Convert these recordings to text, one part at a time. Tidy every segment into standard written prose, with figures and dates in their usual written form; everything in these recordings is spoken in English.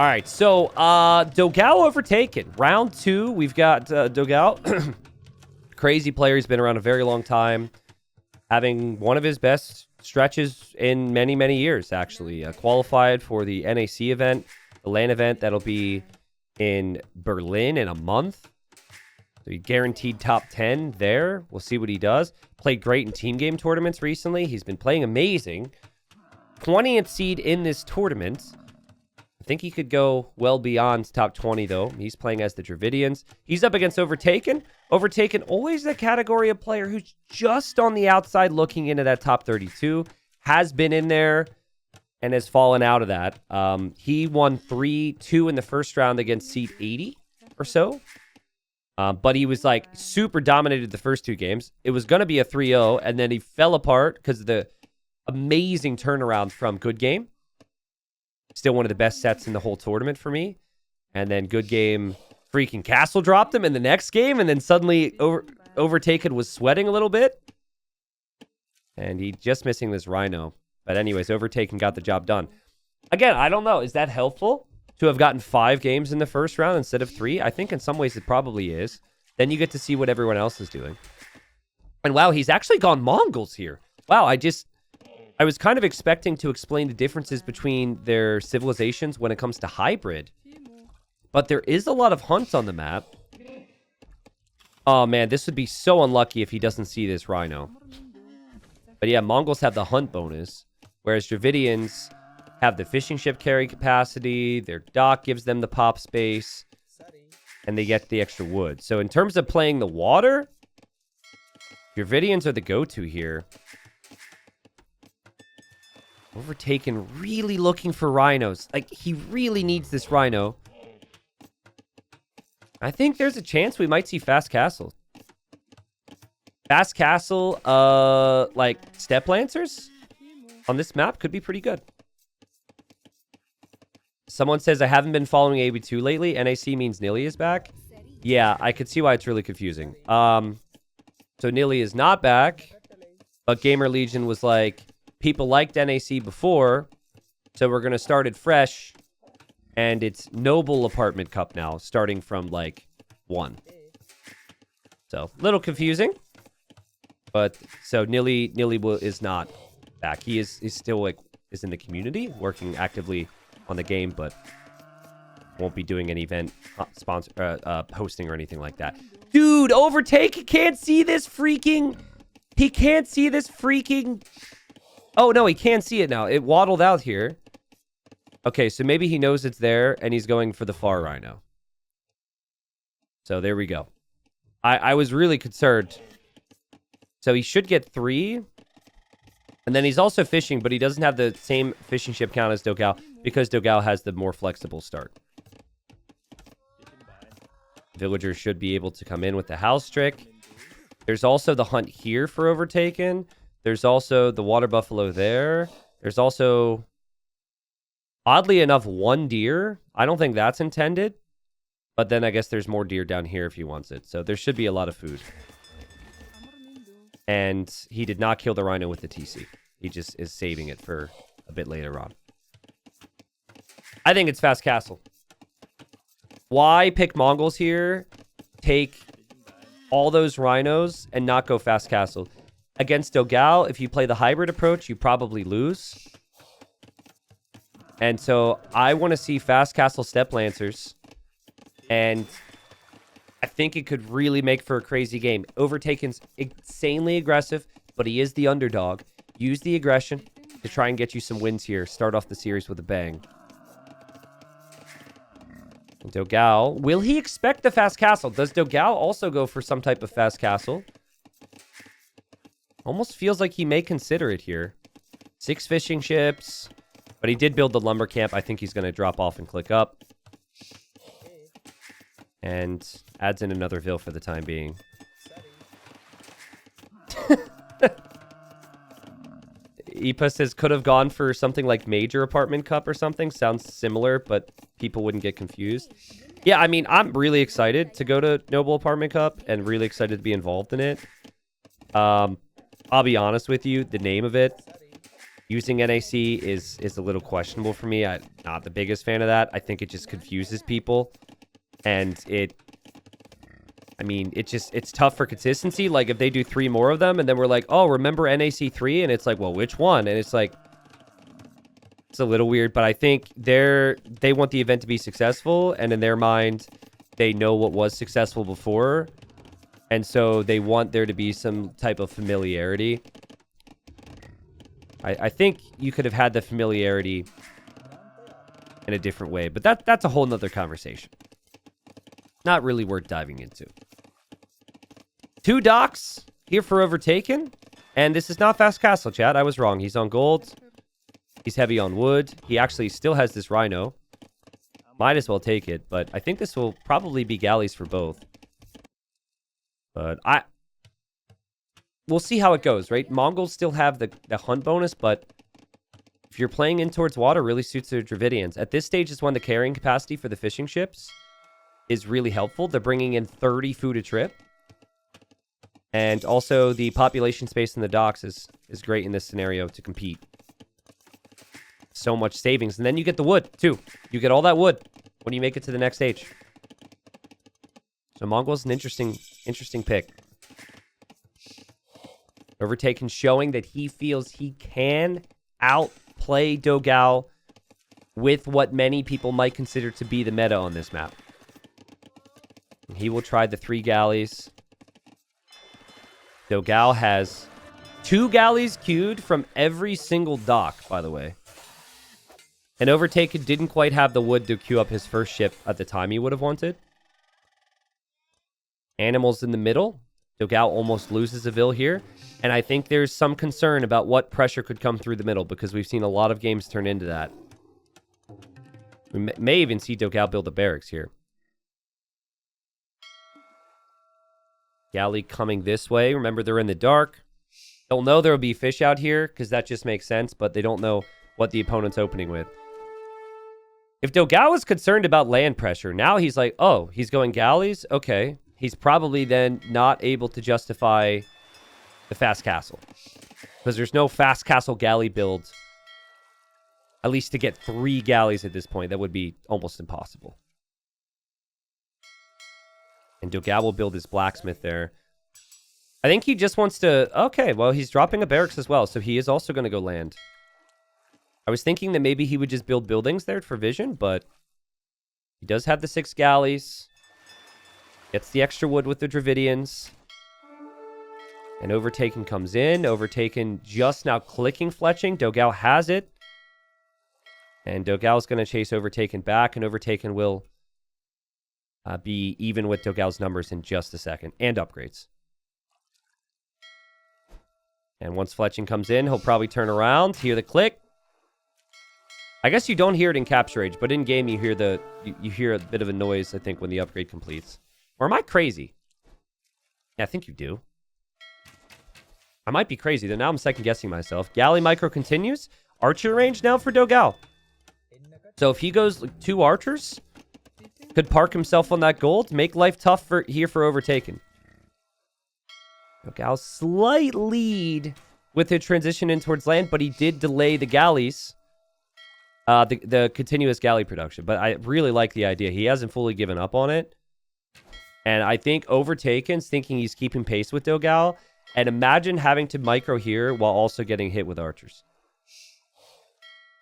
All right, so dogao Overtaken. Round 2, we've got dogao. Crazy player. He's been around a very long time. Having one of his best stretches in many, many years, actually. Qualified for the NAC event, the LAN event that'll be in Berlin in a month. So he guaranteed top 10 there. We'll see what he does. Played great in team game tournaments recently. He's been playing amazing. 20th seed in this tournament. I think he could go well beyond top 20, though. He's playing as the Dravidians. He's up against Overtaken. Overtaken, always the category of player who's just on the outside looking into that top 32. Has been in there and has fallen out of that. He won 3-2 in the first round against seed 80 or so. But he was like super dominated the first 2 games. It was going to be a 3-0, and then he fell apart because of the amazing turnaround from Good Game. Still one of the best sets in the whole tournament for me. And then Good Game freaking castle dropped him in the next game, and then suddenly Overtaken was sweating a little bit. And he just missing this Rhino. But anyways, Overtaken got the job done. Again, I don't know. Is that helpful to have gotten 5 games in the first round instead of 3? I think in some ways it probably is. Then you get to see what everyone else is doing. And wow, he's actually gone Mongols here. Wow, I was kind of expecting to explain the differences between their civilizations when it comes to hybrid. But there is a lot of hunts on the map. Oh man, this would be so unlucky if he doesn't see this Rhino. But yeah, Mongols have the hunt bonus, whereas Dravidians have the fishing ship carry capacity, their dock gives them the pop space, and they get the extra wood. So in terms of playing the water, Dravidians are the go-to here. Overtaken, really looking for rhinos. Like, he really needs this rhino. I think there's a chance we might see Fast Castle. Fast Castle, like, Step Lancers on this map could be pretty good. Someone says, I haven't been following AB2 lately. NAC means Nilly is back. Yeah, I could see why it's really confusing. So Nilly is not back, but Gamer Legion was like, people liked NAC before, so we're going to start it fresh, and it's Noble Apartment Cup now, starting from, like, 1. So, a little confusing, but, so Nilly is not back. He's still, like, is in the community, working actively on the game, but won't be doing any event hosting or anything like that. Dude, Overtake can't see this freaking... He can't see this freaking... Oh, no, he can see it now. It waddled out here. Okay, so maybe he knows it's there, and he's going for the far rhino. So there we go. I was really concerned. So he should get 3. And then he's also fishing, but he doesn't have the same fishing ship count as dogao, because dogao has the more flexible start. Villagers should be able to come in with the house trick. There's also the hunt here for Overtaken. There's also the water buffalo there. There's also, oddly enough, 1 deer. I don't think that's intended. But then I guess there's more deer down here if he wants it. So there should be a lot of food. And he did not kill the rhino with the TC. He just is saving it for a bit later on. I think it's Fast Castle. Why pick Mongols here? Take all those rhinos and not go Fast Castle. Against dogao, if you play the hybrid approach, you probably lose. And so I want to see Fast Castle Step Lancers. And I think it could really make for a crazy game. Overtaken's insanely aggressive, but he is the underdog. Use the aggression to try and get you some wins here. Start off the series with a bang. dogao, will he expect the Fast Castle? Does dogao also go for some type of Fast Castle? Almost feels like he may consider it here. 6 fishing ships. But he did build the lumber camp. I think he's going to drop off and click up. And adds in another Vil for the time being. Ipa says, could have gone for something like Major Apartment Cup or something. Sounds similar, but people wouldn't get confused. Yeah, I mean, I'm really excited to go to Noble Apartment Cup and really excited to be involved in it. I'll be honest with you, the name of it, Using NAC is a little questionable for me. I'm not the biggest fan of that. I think it just confuses people. And it's tough for consistency. Like, if they do 3 more of them, and then we're like, oh, remember NAC3? And it's like, well, which one? And it's like, it's a little weird. But I think they want the event to be successful. And in their mind, they know what was successful before. And so they want there to be some type of familiarity. I think you could have had the familiarity in a different way. But that's a whole nother conversation. Not really worth diving into. 2 docks here for Overtaken. And this is not Fast Castle, chat. I was wrong. He's on gold. He's heavy on wood. He actually still has this rhino. Might as well take it. But I think this will probably be galleys for both. But we'll see how it goes, right? Mongols still have the hunt bonus, but if you're playing in towards water, really suits their Dravidians. At this stage is when the carrying capacity for the fishing ships is really helpful. They're bringing in 30 food a trip. And also the population space in the docks is great in this scenario to compete. So much savings. And then you get the wood, too. You get all that wood when you make it to the next stage. So Mongol's an interesting pick. Overtaken showing that he feels he can outplay dogao with what many people might consider to be the meta on this map. And he will try the 3 galleys. Dogao has 2 galleys queued from every single dock, by the way. And Overtaken didn't quite have the wood to queue up his first ship at the time he would have wanted. Animals in the middle. Dogao almost loses a Vil here. And I think there's some concern about what pressure could come through the middle, because we've seen a lot of games turn into that. We may even see Dogao build a barracks here. Galley coming this way. Remember, they're in the dark. They'll know there will be fish out here, because that just makes sense, but they don't know what the opponent's opening with. If Dogao is concerned about land pressure, now he's like, oh, he's going galleys? Okay. He's probably then not able to justify the fast castle, because there's no fast castle galley build, at least to get 3 galleys at this point. That would be almost impossible. And Dogao will build his blacksmith there. I think he just wants to... Okay, well, he's dropping a barracks as well, so he is also going to go land. I was thinking that maybe he would just build buildings there for vision, but he does have the 6 galleys. Gets the extra wood with the Dravidians. And Overtaken comes in. Overtaken just now clicking fletching. Dogao has it. And Dogao's going to chase Overtaken back. And Overtaken will be even with Dogao's numbers in just a second. And upgrades. And once fletching comes in, he'll probably turn around. Hear the click. I guess you don't hear it in Capture Age, but in game you hear you hear a bit of a noise, I think, when the upgrade completes. Or am I crazy? Yeah, I think you do. I might be crazy, though now I'm second-guessing myself. Galley micro continues. Archer range now for Dogao. So if he goes like 2 archers, could park himself on that gold, make life tough here for Overtaken. Dogao slight lead with the transition in towards land, but he did delay the galleys. The continuous galley production. But I really like the idea. He hasn't fully given up on it. And I think Overtaken's thinking he's keeping pace with Dogao. And imagine having to micro here while also getting hit with archers.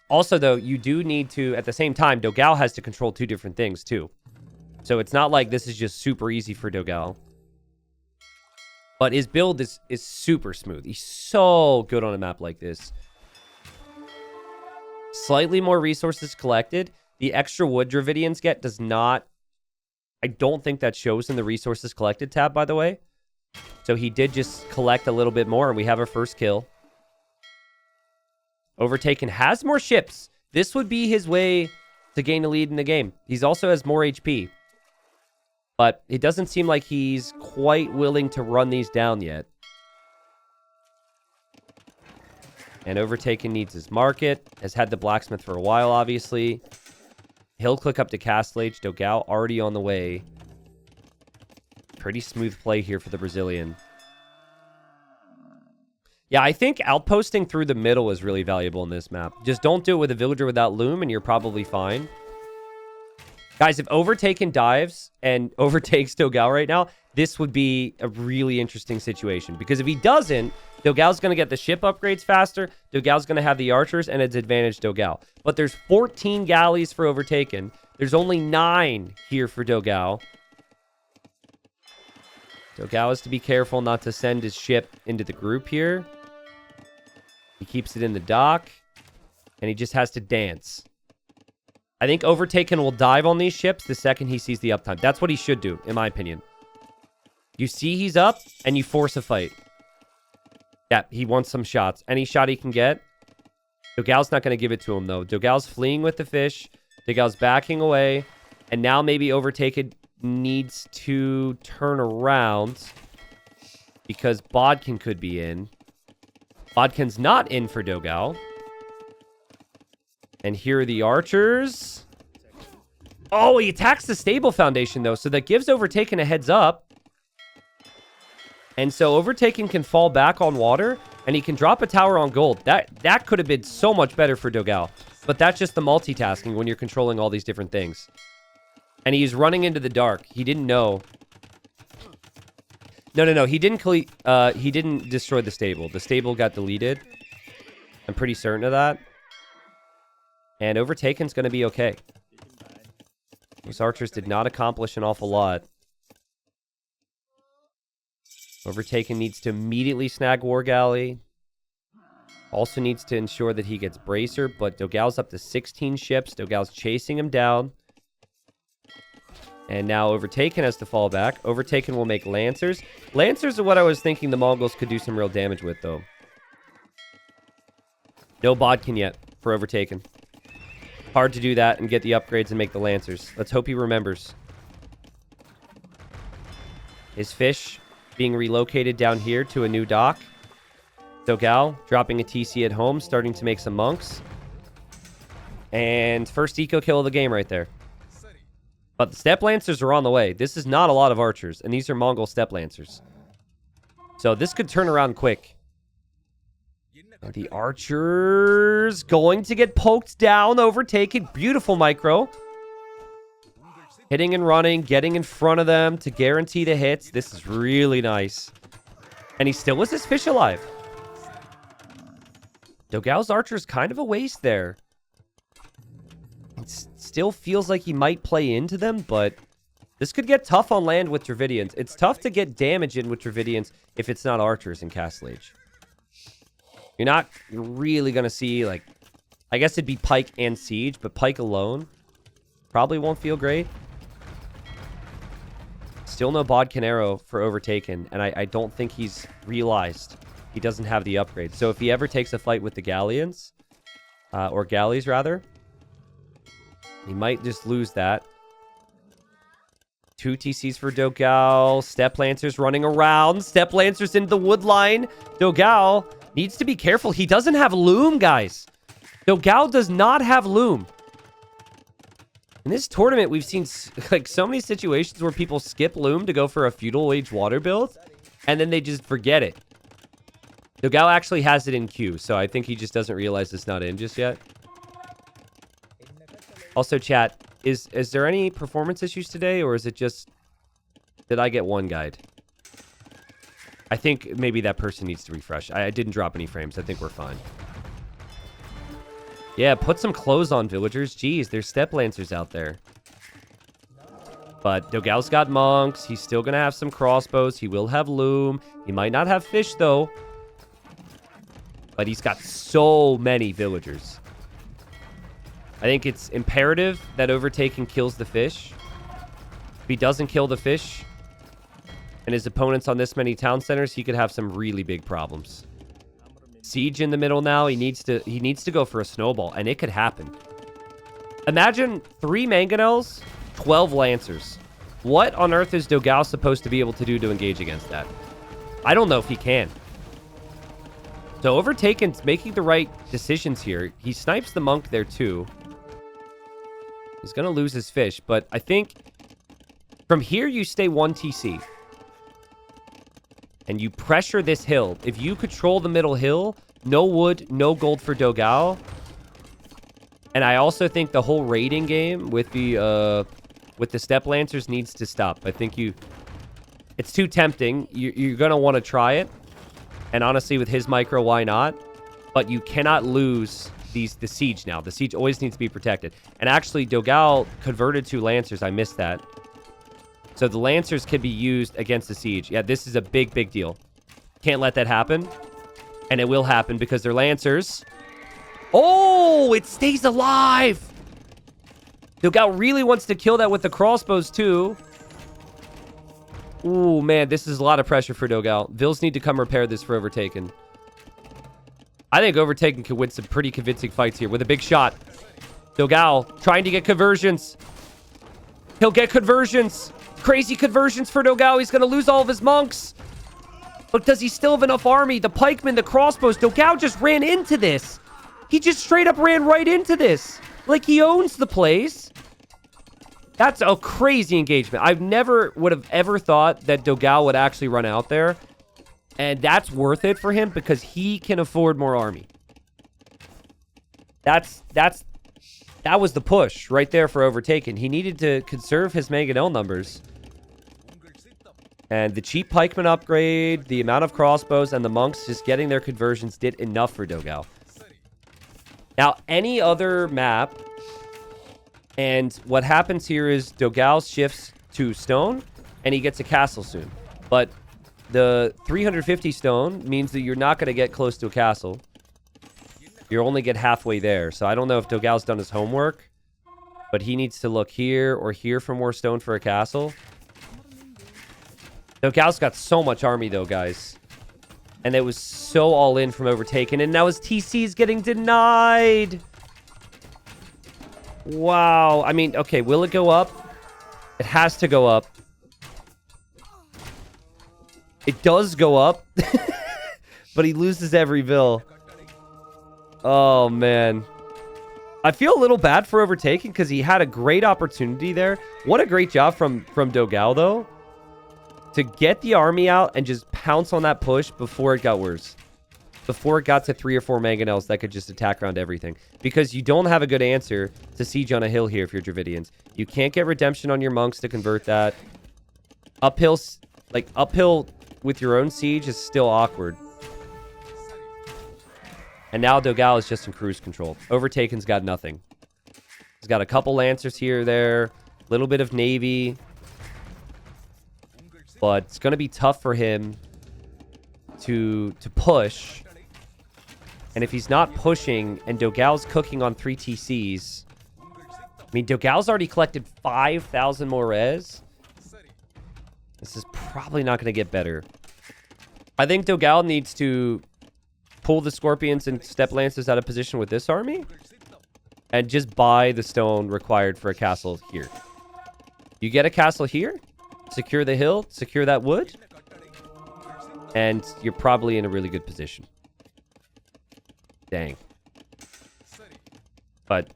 Also, though, you do need to, at the same time, Dogao has to control 2 different things, too. So it's not like this is just super easy for Dogao. But his build is super smooth. He's so good on a map like this. Slightly more resources collected. The extra wood Dravidians get does not... I don't think that shows in the resources collected tab, by the way. So he did just collect a little bit more, and we have our first kill. Overtaken has more ships. This would be his way to gain a lead in the game. He also has more HP. But it doesn't seem like he's quite willing to run these down yet. And Overtaken needs his market. Has had the blacksmith for a while, obviously. He'll click up to Castle Age. Dogao already on the way. Pretty smooth play here for the Brazilian. Yeah, I think outposting through the middle is really valuable in this map. Just don't do it with a villager without loom, and you're probably fine. Guys, if Overtaken dives and overtakes dogao right now, this would be a really interesting situation. Because if he doesn't, dogao's going to get the ship upgrades faster. Dogao's going to have the archers, and it's advantage dogao. But there's 14 galleys for Overtaken. There's only 9 here for dogao. Dogao has to be careful not to send his ship into the group here. He keeps it in the dock. And he just has to dance. I think Overtaken will dive on these ships the second he sees the uptime. That's what he should do, in my opinion. You see he's up, and you force a fight. Yeah, he wants some shots. Any shot he can get. Dogao's not going to give it to him, though. Dogao's fleeing with the fish. Dogao's backing away. And now maybe Overtaken needs to turn around. Because Bodkin could be in. Bodkin's not in for dogao. And here are the archers. Oh, he attacks the stable foundation, though. So that gives Overtaken a heads up. And so Overtaken can fall back on water. And he can drop a tower on gold. That could have been so much better for dogao. But that's just the multitasking when you're controlling all these different things. And he's running into the dark. He didn't know. No. He didn't destroy the stable. The stable got deleted. I'm pretty certain of that. And Overtaken's going to be okay. Those archers did not accomplish an awful lot. Overtaken needs to immediately snag War Galley. Also needs to ensure that he gets Bracer, but dogao's up to 16 ships. Dogao's chasing him down. And now Overtaken has to fall back. Overtaken will make Lancers. Lancers are what I was thinking the Mongols could do some real damage with, though. No Bodkin yet for Overtaken. Hard to do that and get the upgrades and make the Lancers. Let's hope he remembers. His fish being relocated down here to a new dock. Dogao dropping a TC at home, starting to make some monks. And first eco kill of the game right there. But the Steppe Lancers are on the way. This is not a lot of archers, and these are Mongol Steppe Lancers. So this could turn around quick. And the archers going to get poked down, Overtaken. Beautiful micro. Hitting and running, getting in front of them to guarantee the hits. This is really nice. And he still was his fish alive. Dogao's archer is kind of a waste there. It still feels like he might play into them, but this could get tough on land with Dravidians. It's tough to get damage in with Dravidians if it's not archers in Castle Age. You're really going to see, like, I guess it'd be Pike and Siege, but Pike alone probably won't feel great. Still no Bodkin arrow for Overtaken, and I don't think he's realized he doesn't have the upgrade. So if he ever takes a fight with the Galleons, or Galleys rather, he might just lose that. 2 TCs for dogao. Steppe Lancers running around. Steppe Lancers into the wood line. Dogao needs to be careful. He doesn't have loom, guys. Dogao does not have loom. In this tournament, we've seen like so many situations where people skip loom to go for a feudal age water build, and then they just forget it. Dogao actually has it in queue, so I think he just doesn't realize it's not in just yet. Also, chat, is there any performance issues today, or is it just... Did I get one guide? I think maybe that person needs to refresh. I didn't drop any frames. I think we're fine. Yeah, put some clothes on, villagers. Jeez, there's Steppe Lancers out there. But Dogao's got monks. He's still going to have some crossbows. He will have loom. He might not have fish, though. But he's got so many villagers. I think it's imperative that Overtaken kills the fish. If he doesn't kill the fish and his opponent's on this many town centers, he could have some really big problems. Siege in the middle now. He needs to go for a snowball, and it could happen. Imagine 3 mangonels, 12 lancers. What on earth is Dogao supposed to be able to do to engage against that? I don't know if he can. So Overtaken's making the right decisions here. He snipes the monk there too. He's going to lose his fish, but I think from here you stay 1 TC. and you pressure this hill. If you control the middle hill, no wood, no gold for dogao. And I also think the whole raiding game with the step lancers needs to stop. I think it's too tempting. You're going to want to try it. And honestly, with his micro, why not? But you cannot lose the siege now. The siege always needs to be protected. And actually, dogao converted to lancers. I missed that. So the lancers can be used against the siege. Yeah, this is a big, big deal. Can't let that happen. And it will happen because they're lancers. Oh, it stays alive. dogao really wants to kill that with the crossbows too. Ooh, man, this is a lot of pressure for dogao. Vils need to come repair this for Overtaken. I think Overtaken could win some pretty convincing fights here with a big shot. dogao trying to get conversions. He'll get conversions. Crazy conversions for dogao. He's going to lose all of his monks. But does he still have enough army? The pikemen, the crossbows. dogao just ran into this. He just straight up ran right into this. Like he owns the place. That's a crazy engagement. I've never would have ever thought that dogao would actually run out there. And that's worth it for him because he can afford more army. That was the push right there for Overtaken. He needed to conserve his mangonel numbers. And the cheap pikeman upgrade, the amount of crossbows, and the monks just getting their conversions did enough for dogao. Now, any other map, and what happens here is dogao shifts to stone, and he gets a castle soon. But the 350 stone means that you're not going to get close to a castle. You only get halfway there. So I don't know if dogao's done his homework, but he needs to look here or here for more stone for a castle. dogao's got so much army, though, guys. And it was so all in from Overtaken. And now his TC is getting denied. Wow. I mean, okay, will it go up? It has to go up. It does go up. But he loses every bill. Oh, man. I feel a little bad for Overtaken because he had a great opportunity there. What a great job from dogao, though. To get the army out and just pounce on that push before it got worse. Before it got to 3 or 4 mangonels that could just attack around everything. Because you don't have a good answer to siege on a hill here if you're Dravidians. You can't get redemption on your monks to convert that. Uphill with your own siege is still awkward. And now dogao is just in cruise control. Overtaken's got nothing. He's got a couple lancers here or there. A little bit of navy. But it's going to be tough for him to push. And if he's not pushing and dogao's cooking on 3 TCs... I mean, dogao's already collected 5,000 more res. This is probably not going to get better. I think dogao needs to pull the scorpions and step lancers out of position with this army. And just buy the stone required for a castle here. You get a castle here. Secure the hill, secure that wood, and you're probably in a really good position. Dang. But,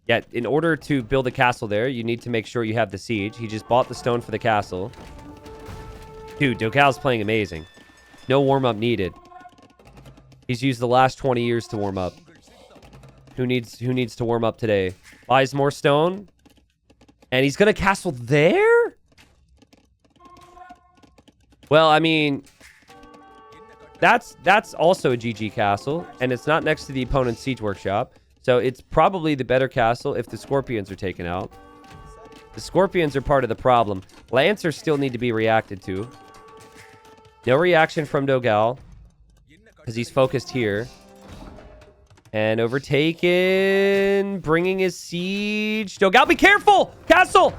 yeah, in order to build a castle there, you need to make sure you have the siege. He just bought the stone for the castle. Dude, dogao's playing amazing. No warm-up needed. He's used the last 20 years to warm up. Who needs to warm up today? Buys more stone, and he's going to castle there? Well, I mean, that's also a GG castle, and it's not next to the opponent's siege workshop, so it's probably the better castle if the scorpions are taken out. The scorpions are part of the problem. Lancers still need to be reacted to. No reaction from dogao, because he's focused here. And Overtaken, bringing his siege. dogao, be careful! Castle!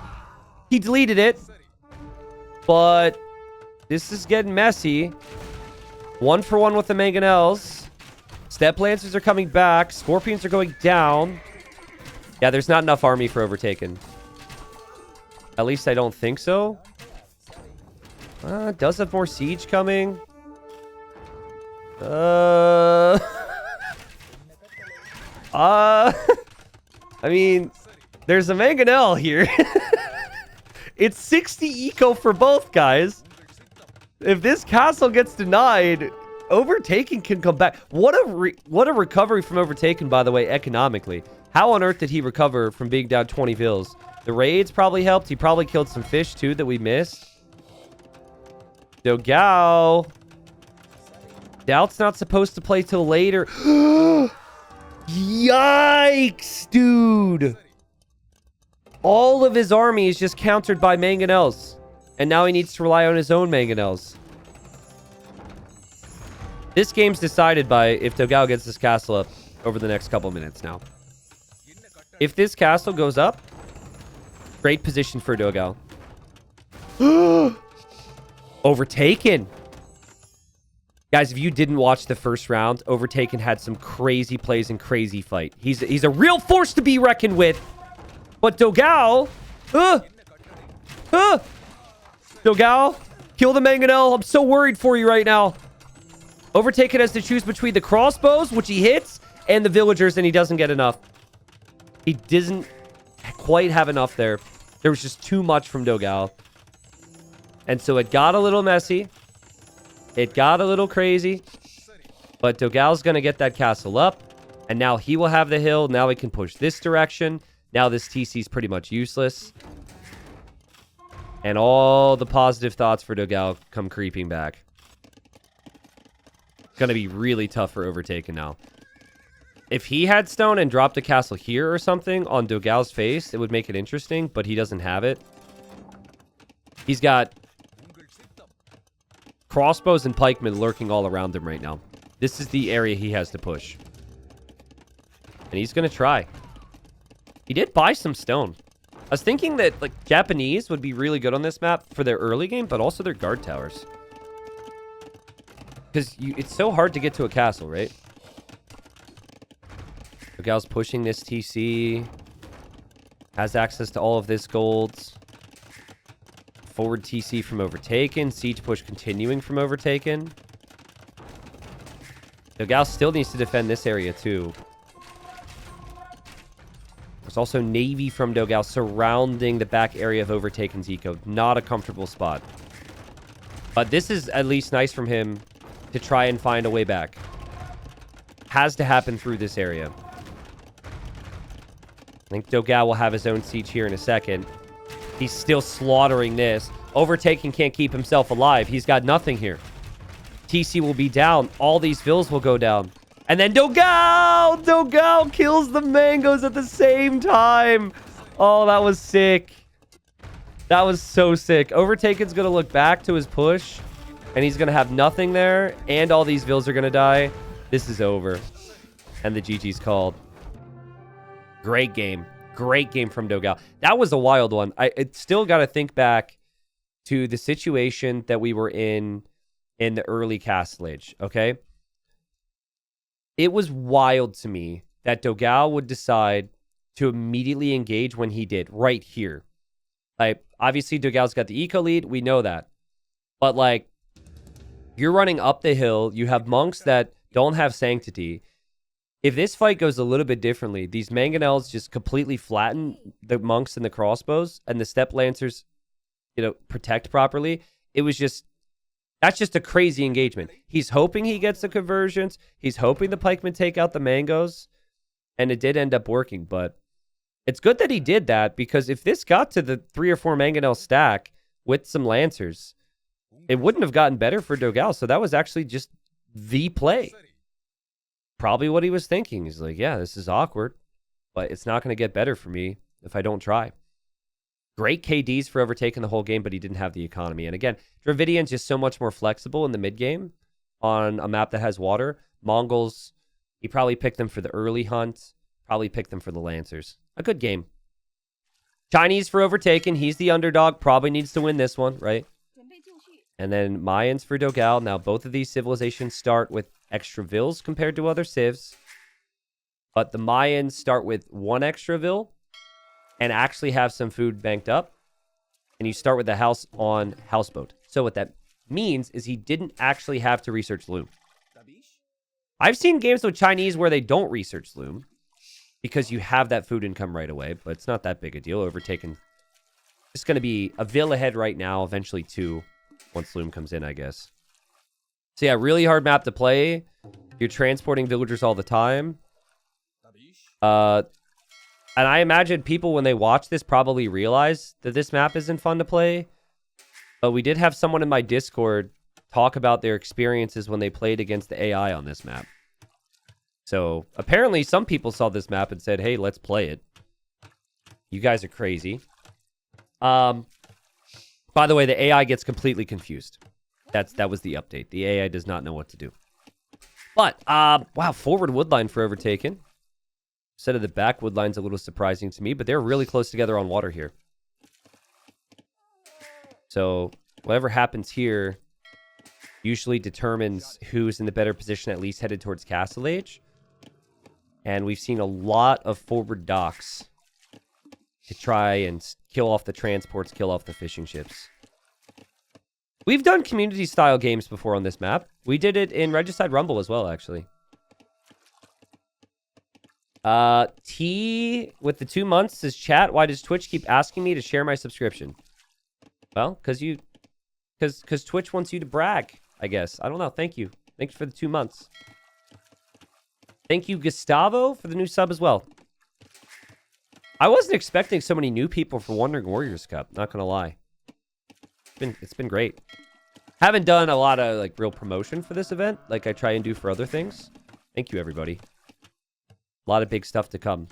He deleted it, but... this is getting messy. 1 for 1 with the mangonels. Step lancers are coming back. Scorpions are going down. Yeah, there's not enough army for Overtaken. At least I don't think so. Does have more siege coming. I mean, there's a mangonel here. It's 60 eco for both, guys. If this castle gets denied, Overtaken can come back. What a recovery from Overtaken, by the way, economically. How on earth did he recover from being down 20 vills? The raids probably helped. He probably killed some fish, too, that we missed. dogao. Doubt's not supposed to play till later. Yikes, dude. All of his army is just countered by mangonels. And now he needs to rely on his own mangonels. This game's decided by if dogao gets this castle up over the next couple minutes now. If this castle goes up, great position for dogao. Overtaken. Guys, if you didn't watch the first round, Overtaken had some crazy plays and crazy fight. He's a real force to be reckoned with. But dogao... dogao, kill the mangonel. I'm so worried for you right now. Overtaken has to choose between the crossbows, which he hits, and the villagers, and he doesn't get enough. He doesn't quite have enough there. There was just too much from dogao. And so it got a little messy. It got a little crazy. But dogao's going to get that castle up. And now he will have the hill. Now he can push this direction. Now this TC is pretty much useless. And all the positive thoughts for dogao come creeping back. It's going to be really tough for Overtaken now. If he had stone and dropped a castle here or something on dogao's face, it would make it interesting. But he doesn't have it. He's got crossbows and pikemen lurking all around him right now. This is the area he has to push. And he's going to try. He did buy some stone. I was thinking that like Japanese would be really good on this map for their early game, but also their guard towers. Because it's so hard to get to a castle, right? dogao's pushing this TC. Has access to all of this gold. Forward TC from Overtaken. Siege push continuing from Overtaken. dogao still needs to defend this area too. There's also Navy from dogao surrounding the back area of Overtaken's eco. Not a comfortable spot. But this is at least nice from him to try and find a way back. Has to happen through this area. I think dogao will have his own siege here in a second. He's still slaughtering this. Overtaken can't keep himself alive. He's got nothing here. TC will be down. All these vills will go down. And then dogao! dogao kills the mangoes at the same time. Oh, that was sick. That was so sick. Overtaken's going to look back to his push. And he's going to have nothing there. And all these vills are going to die. This is over. And the GG's called. Great game. Great game from dogao. That was a wild one. I still got to think back to the situation that we were in the early Castle Age, okay? It was wild to me that dogao would decide to immediately engage when he did, right here. Like, obviously, dogao's got the eco lead. We know that. But, like, you're running up the hill. You have monks that don't have sanctity. If this fight goes a little bit differently, these mangonels just completely flatten the monks and the crossbows, and the step lancers, protect properly. It was just, that's just a crazy engagement. He's hoping he gets the conversions. He's hoping the pikemen take out the mangoes, and it did end up working. But it's good that he did that, because if this got to the 3 or 4 mangonel stack with some lancers, it wouldn't have gotten better for dogao. So that was actually just the play. Probably what he was thinking. He's like, yeah, this is awkward, but it's not going to get better for me if I don't try. Great KDs for Overtaken the whole game, but he didn't have the economy. And again, Dravidian's just so much more flexible in the mid game on a map that has water. Mongols, he probably picked them for the early hunt, probably picked them for the Lancers. A good game. Chinese for Overtaken. He's the underdog. Probably needs to win this one, right? And then Mayans for dogao. Now, both of these civilizations start with extra vills compared to other civs. But the Mayans start with 1 extra vill and actually have some food banked up. And you start with the house on houseboat. So what that means is he didn't actually have to research loom. I've seen games with Chinese where they don't research loom because you have that food income right away. But it's not that big a deal. Overtaken. It's going to be a vill ahead right now, eventually 2. once Loom comes in, I guess. So yeah, really hard map to play. You're transporting villagers all the time. And I imagine people, when they watch this, probably realize that this map isn't fun to play. But we did have someone in my Discord talk about their experiences when they played against the AI on this map. So apparently some people saw this map and said, hey, let's play it. You guys are crazy. By the way, the AI gets completely confused. That was the update. The AI does not know what to do. But, wow, forward woodline for Overtaken. Instead of the back woodline's a little surprising to me, but they're really close together on water here. So whatever happens here usually determines who's in the better position, at least headed towards Castle Age. And we've seen a lot of forward docks to try and kill off the transports, kill off the fishing ships. We've done community-style games before on this map. We did it in Regicide Rumble as well, actually. T with the 2 months says, chat, why does Twitch keep asking me to share my subscription? Well, because Twitch wants you to brag, I guess. I don't know. Thank you. Thanks for the 2 months. Thank you, Gustavo, for the new sub as well. I wasn't expecting so many new people for Wandering Warriors Cup, not gonna lie. It's been great. Haven't done a lot of like real promotion for this event, like I try and do for other things. Thank you, everybody. A lot of big stuff to come.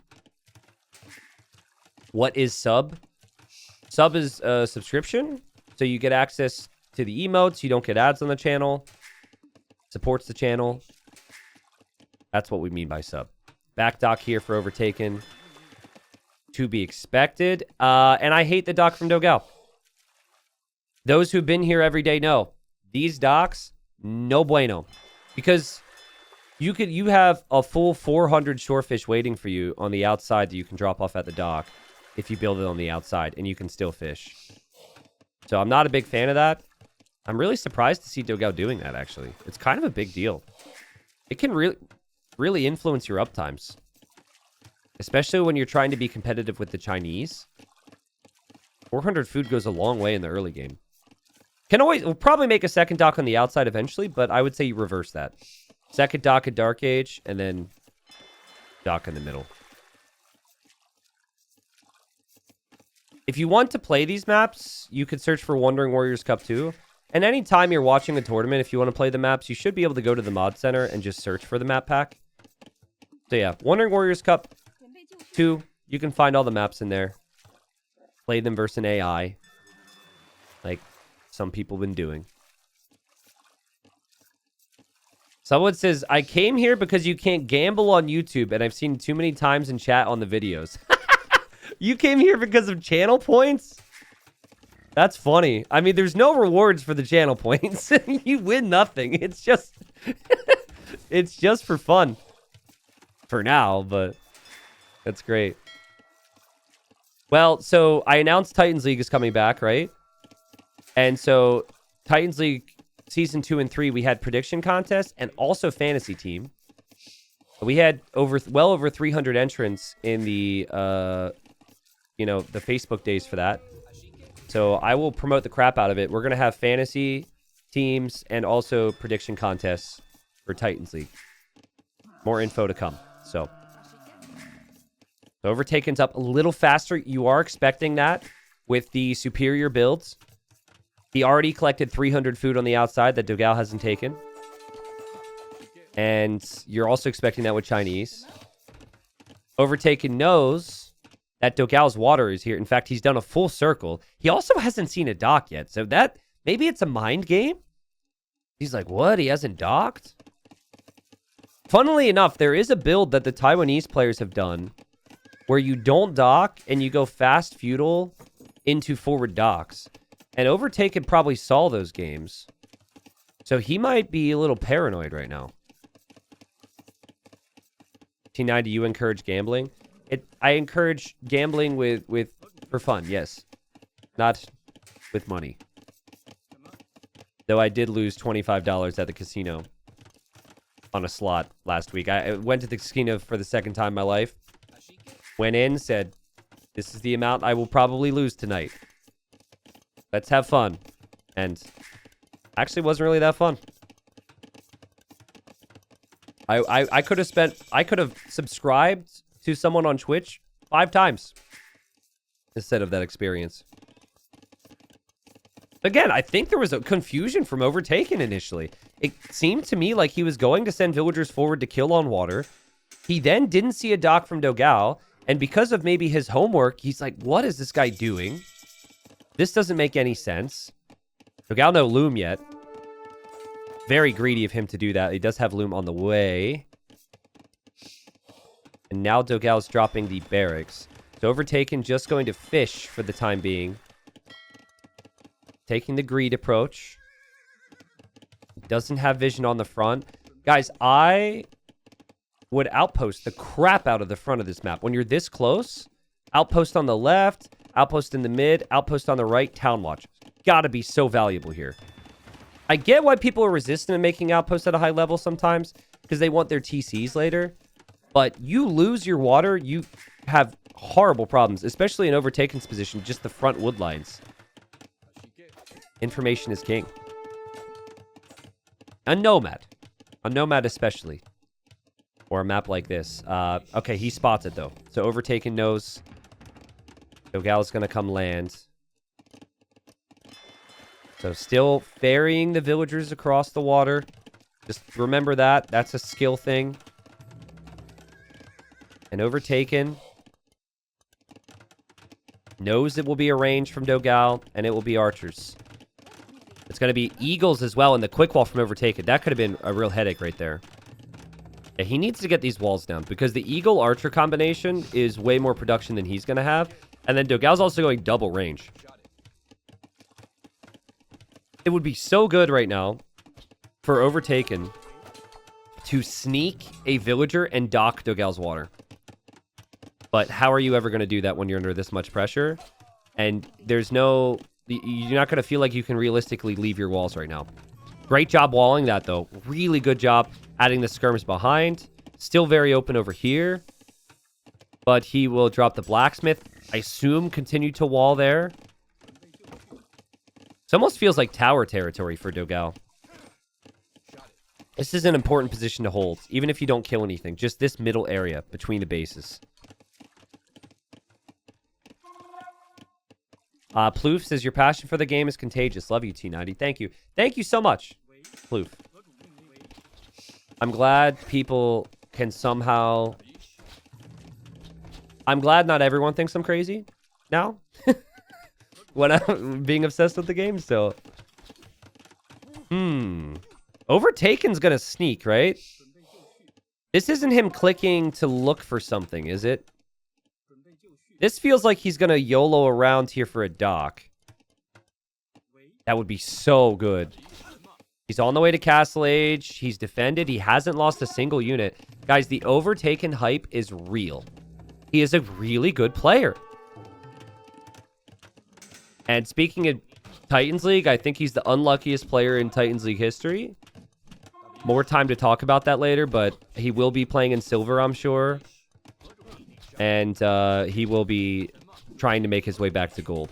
What is sub? Sub is a subscription, so you get access to the emotes. You don't get ads on the channel. Supports the channel. That's what we mean by sub. Back dock here for Overtaken. To be expected. And I hate the dock from dogao. Those who've been here every day know. These docks, no bueno. Because you have a full 400 shorefish waiting for you on the outside that you can drop off at the dock if you build it on the outside, and you can still fish. So I'm not a big fan of that. I'm really surprised to see dogao doing that, actually. It's kind of a big deal. It can really influence your uptimes. Especially when you're trying to be competitive with the Chinese. 400 food goes a long way in the early game. We'll probably make a second dock on the outside eventually, but I would say you reverse that. Second dock at Dark Age, and then dock in the middle. If you want to play these maps, you could search for Wandering Warriors Cup 2. And anytime you're watching a tournament, if you want to play the maps, you should be able to go to the mod center and just search for the map pack. So yeah, Wandering Warriors Cup 2, you can find all the maps in there. Play them versus an AI. Like some people have been doing. Someone says, I came here because you can't gamble on YouTube, and I've seen too many times in chat on the videos. You came here because of channel points? That's funny. I mean, there's no rewards for the channel points. You win nothing. It's just... it's just for fun. For now, but... that's great. Well, so I announced Titans League is coming back, right? And so Titans League Season 2 and 3, we had prediction contests and also fantasy team. We had well over 300 entrants in the, the Facebook days for that. So I will promote the crap out of it. We're going to have fantasy teams and also prediction contests for Titans League. More info to come. So Overtaken's up a little faster. You are expecting that with the superior builds. He already collected 300 food on the outside that dogao hasn't taken. And you're also expecting that with Chinese. Overtaken knows that dogao's water is here. In fact, he's done a full circle. He also hasn't seen a dock yet. So that, maybe it's a mind game? He's like, what? He hasn't docked? Funnily enough, there is a build that the Taiwanese players have done where you don't dock and you go fast feudal into forward docks. And Overtaken probably saw those games. So he might be a little paranoid right now. T9, do you encourage gambling? I encourage gambling for fun, yes. Not with money. Though I did lose $25 at the casino on a slot last week. I went to the casino for the second time in my life. Went in, said, this is the amount I will probably lose tonight. Let's have fun. And Actually wasn't really that fun. I could have subscribed to someone on Twitch 5 times instead of that experience. Again, I think there was a confusion from Overtaken initially. It seemed to me like he was going to send villagers forward to kill on water. He then didn't see a dock from dogao, and because of maybe his homework, he's like, what is this guy doing? This doesn't make any sense. dogao no loom yet. Very greedy of him to do that. He does have loom on the way. And now dogao's dropping the barracks. So Overtaken just going to fish for the time being. Taking the greed approach. Doesn't have vision on the front. Guys, I would outpost the crap out of the front of this map. When you're this close, outpost on the left, outpost in the mid, outpost on the right, town watch. Gotta be so valuable here. I get why people are resistant to making outposts at a high level sometimes, because they want their TCs later. But you lose your water, you have horrible problems, especially in Overtaken's position, just the front wood lines. Information is king. A nomad. A nomad especially. Or a map like this. Okay, he spots it though. So Overtaken knows dogao's gonna come land. So still ferrying the villagers across the water. Just remember that. That's a skill thing. And Overtaken knows it will be a range from dogao, and it will be archers. It's going to be eagles as well, and the quick wall from Overtaken. That could have been a real headache right there. Yeah, he needs to get these walls down, because the eagle-archer combination is way more production than he's going to have. And then dogao's also going double range. It would be so good right now for Overtaken to sneak a villager and dock dogao's water. But how are you ever going to do that when you're under this much pressure? And there's no... You're not going to feel like you can realistically leave your walls right now. Great job walling that, though. Really good job adding the skirms behind. Still very open over here. But he will drop the blacksmith. I assume continue to wall there. It almost feels like tower territory for dogao. This is an important position to hold, even if you don't kill anything. Just this middle area between the bases. Ploof says, your passion for the game is contagious. Love you, T90. Thank you. Thank you so much, Ploof. I'm glad people can somehow... I'm glad not everyone thinks I'm crazy now. When I'm being obsessed with the game, so... Overtaken's gonna sneak, right? This isn't him clicking to look for something, is it? This feels like he's gonna YOLO around here for a dock. That would be so good. He's on the way to Castle Age. He's defended. He hasn't lost a single unit. Guys, the Overtaken hype is real. He is a really good player. And speaking of Titans League, I think he's the unluckiest player in Titans League history. More time to talk about that later, but he will be playing in silver, I'm sure. And he will be trying to make his way back to gold.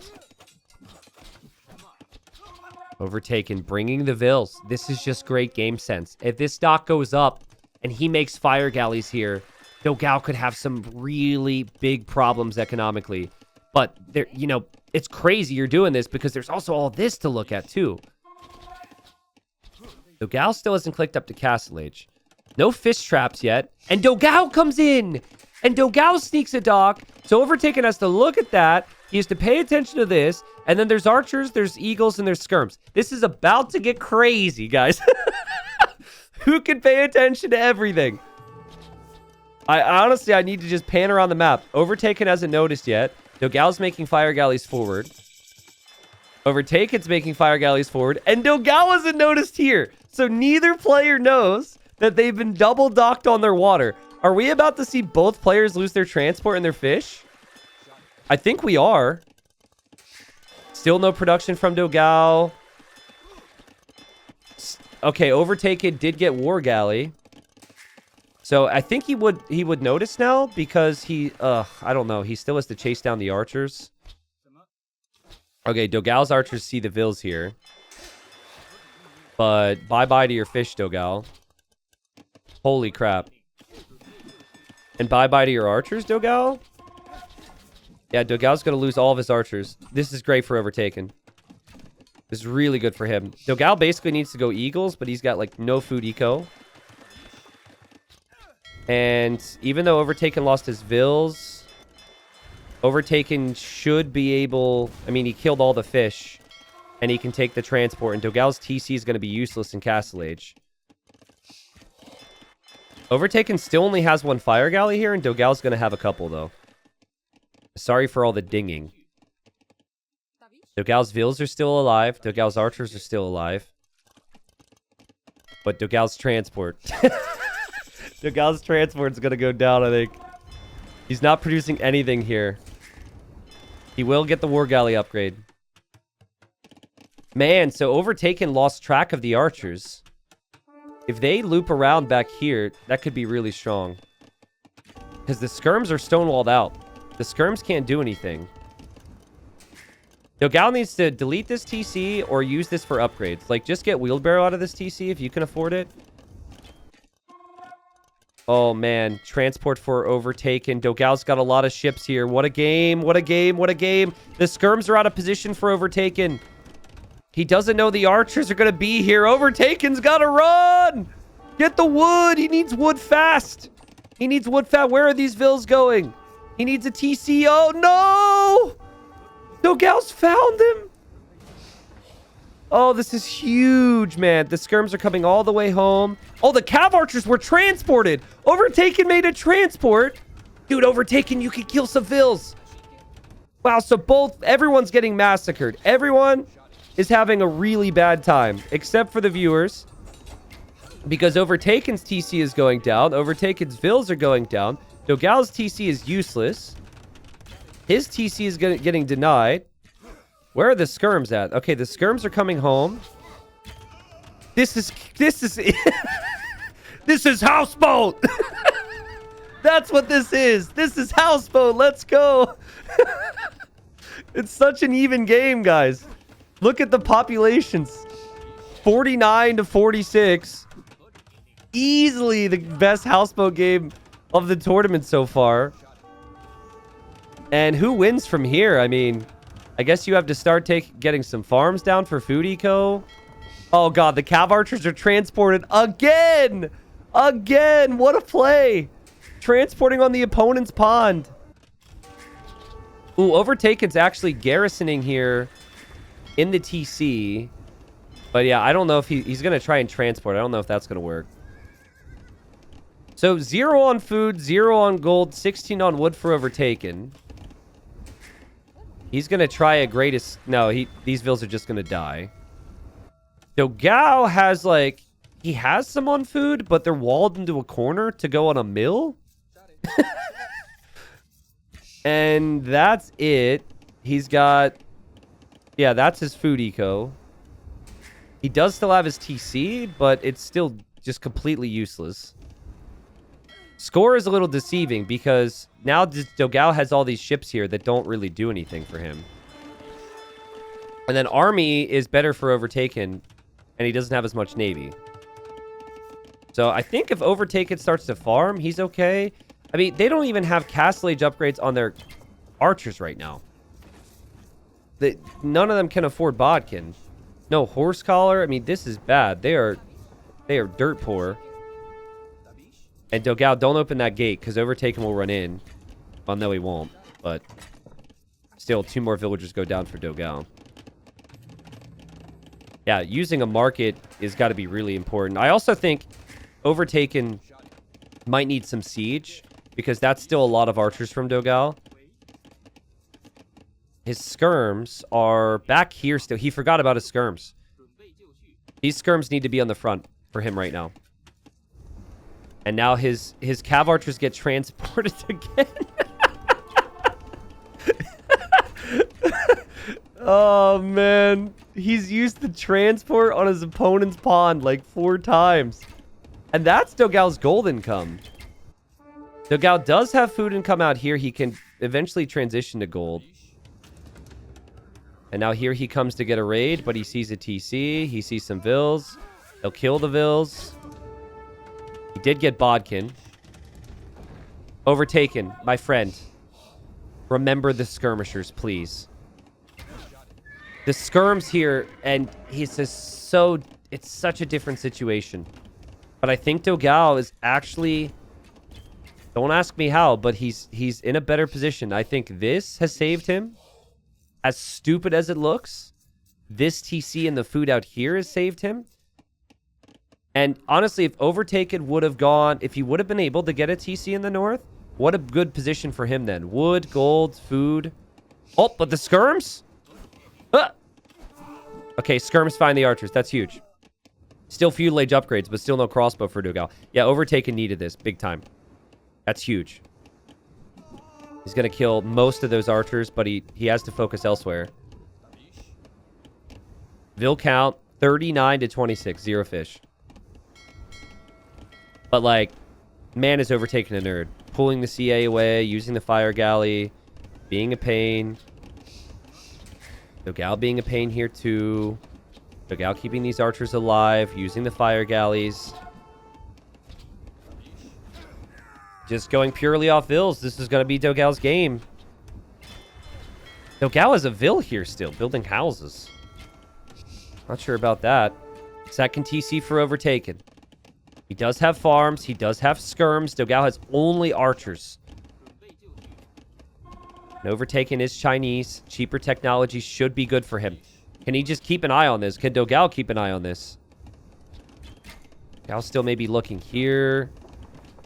Overtaken, bringing the Vills. This is just great game sense. If this dock goes up and he makes fire galleys here, dogao could have some really big problems economically. But, there, you know, it's crazy you're doing this because there's also all this to look at, too. dogao still hasn't clicked up to Castle Age. No fish traps yet. And dogao comes in! And dogao sneaks a dock. So Overtaken has to look at that. He has to pay attention to this. And then there's archers, there's eagles, and there's skirms. This is about to get crazy, guys. Who can pay attention to everything? Honestly, I need to just pan around the map. Overtaken hasn't noticed yet. dogao's making fire galleys forward. Overtaken's making fire galleys forward. And dogao hasn't noticed here. So neither player knows that they've been double docked on their water. Are we about to see both players lose their transport and their fish? I think we are. Still no production from dogao. Okay, Overtaken did get War Galley. So I think he would notice now because I don't know. He still has to chase down the archers. Okay, dogao's archers see the Vills here. But bye-bye to your fish, dogao. Holy crap. And bye-bye to your archers, dogao? Yeah, dogao's going to lose all of his archers. This is great for Overtaken. This is really good for him. Dogao basically needs to go eagles, but he's got, like, no food eco. And even though Overtaken lost his vills, Overtaken should be able... I mean, he killed all the fish. And he can take the transport. And dogao's TC is going to be useless in Castle Age. Overtaken still only has one fire galley here, and dogao's going to have a couple, though. Sorry for all the dinging. Dogao's vills are still alive. Dogao's archers are still alive. But dogao's transport. Dogao's transport is going to go down, I think. He's not producing anything here. He will get the war galley upgrade. Man, so Overtaken lost track of the archers. If they loop around back here, that could be really strong. Because the skirms are stonewalled out. The skirms can't do anything. Dogao needs to delete this TC or use this for upgrades. Like, just get wheelbarrow out of this TC if you can afford it. Oh, man. Transport for Overtaken. Dogao's got a lot of ships here. What a game. What a game. What a game. The skirms are out of position for Overtaken. He doesn't know the archers are going to be here. Overtaken's got to run. Get the wood. He needs wood fast. He needs wood fast. Where are these vills going? He needs a TC. Oh, no. Dogao's found him. Oh, this is huge, man. The skirms are coming all the way home. Oh, the cav archers were transported. Overtaken made a transport. Dude, Overtaken, you can kill some vills. Wow, so everyone's getting massacred. Everyone is having a really bad time, except for the viewers. Because Overtaken's TC is going down. Overtaken's vills are going down. Dogao's TC is useless. His TC is getting denied. Where are the skirms at? Okay, the skirms are coming home. This is this is houseboat. That's what this is. This is houseboat. Let's go. It's such an even game, guys. Look at the populations. 49 to 46. Easily the best houseboat game of the tournament so far. And who wins from here? I mean, I guess you have to start getting some farms down for food eco. Oh, God. The cav archers are transported again. Again. What a play. Transporting on the opponent's pond. Ooh, Overtaken's actually garrisoning here in the TC. But yeah, I don't know if he's going to try and transport. I don't know if that's going to work. So 0 on food, 0 on gold, 16 on wood for Overtaken. He's going to try a greatest... No, these vills are just going to die. Dogao has, like... He has some on food, but they're walled into a corner to go on a mill. And that's it. He's got... Yeah, that's his food eco. He does still have his TC, but it's still just completely useless. Score is a little deceiving because now Dogao has all these ships here that don't really do anything for him. And then army is better for Overtaken, and he doesn't have as much navy. So I think if Overtaken starts to farm, he's okay. I mean, they don't even have Castle Age upgrades on their archers right now. None of them can afford Bodkin. No horse collar. I mean, this is bad. They are dirt poor. And Dogao, don't open that gate because Overtaken will run in. Well, no, he won't. But still, 2 more villagers go down for Dogao. Yeah, using a market is got to be really important. I also think Overtaken might need some siege because that's still a lot of archers from Dogao. His skirms are back here still. He forgot about his skirms. These skirms need to be on the front for him right now. And now his cav archers get transported again. Oh, man. He's used the transport on his opponent's pond like 4 times. And that's Dogao's gold income. Dogao does have food income out here. He can eventually transition to gold. And now here he comes to get a raid, but he sees a TC. He sees some Vills. He'll kill the Vills. He did get Bodkin. Overtaken, my friend. Remember the skirmishers, please. The skirms here, and he's just so... It's such a different situation. But I think dogao is actually... Don't ask me how, but he's in a better position. I think this has saved him. As stupid as it looks, this TC and the food out here has saved him. And honestly, if Overtaken would have gone... If he would have been able to get a TC in the north, what a good position for him then. Wood, gold, food. Oh, but the skirms? Okay, skirms find the archers. That's huge. Still feudal age upgrades, but still no crossbow for dogao. Yeah, Overtaken needed this big time. That's huge. He's going to kill most of those archers, but he has to focus elsewhere. Vil count, 39 to 26. 0 fish. But, like, man is Overtaken a nerd. Pulling the CA away, using the fire galley, being a pain. dogao being a pain here, too. dogao keeping these archers alive, using the fire galleys. Just going purely off Vills. This is going to be dogao's game. dogao has a Vill here still, building houses. Not sure about that. Second TC for Overtaken. He does have farms. He does have skirms. dogao has only archers. And Overtaken is Chinese. Cheaper technology should be good for him. Can he just keep an eye on this? Can dogao keep an eye on this? dogao's still maybe looking here.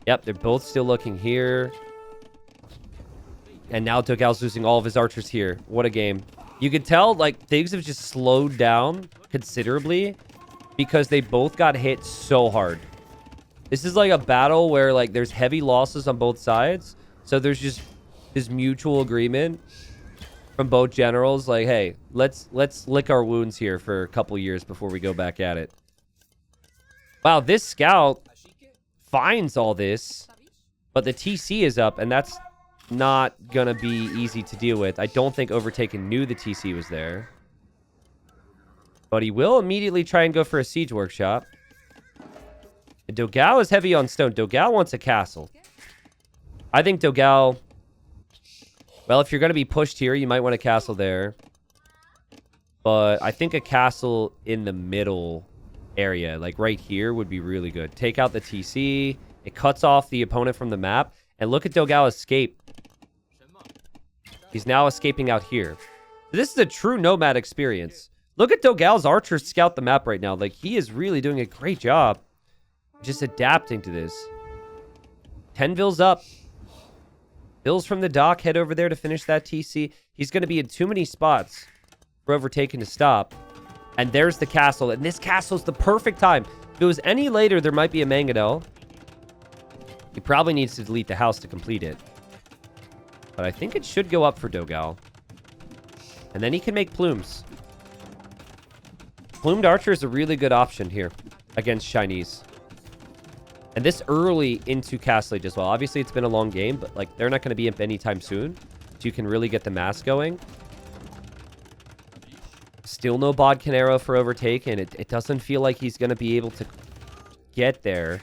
Yep, they're both still looking here. And now dogao's losing all of his archers here. What a game. You could tell, like, things have just slowed down considerably because they both got hit so hard. This is like a battle where, like, there's heavy losses on both sides. So there's just this mutual agreement from both generals. Like, hey, let's lick our wounds here for a couple years before we go back at it. Wow, this scout finds all this, but the TC is up, and that's not gonna be easy to deal with. I don't think Overtaken knew the TC was there. But he will immediately try and go for a siege workshop. And dogao is heavy on stone. dogao wants a castle. I think dogao... Well, if you're going to be pushed here, you might want a castle there. But I think a castle in the middle area, like right here, would be really good. Take out the TC. It cuts off the opponent from the map. And look at dogao escape. He's now escaping out here. This is a true nomad experience. Look at dogao's archers scout the map right now. Like, he is really doing a great job just adapting to this. 10 Vills up. Vills from the dock head over there to finish that TC. He's going to be in too many spots for Overtaken to stop. And there's the castle. And this castle's the perfect time. If it was any later, there might be a mangonel. He probably needs to delete the house to complete it. But I think it should go up for dogao. And then he can make plumes. Plumed archer is a really good option here against Chinese. And this early into Castle Age as well. Obviously, it's been a long game, but like they're not going to be up anytime soon. So you can really get the mass going. Still no Bodkin arrow for Overtaken. It doesn't feel like he's going to be able to get there.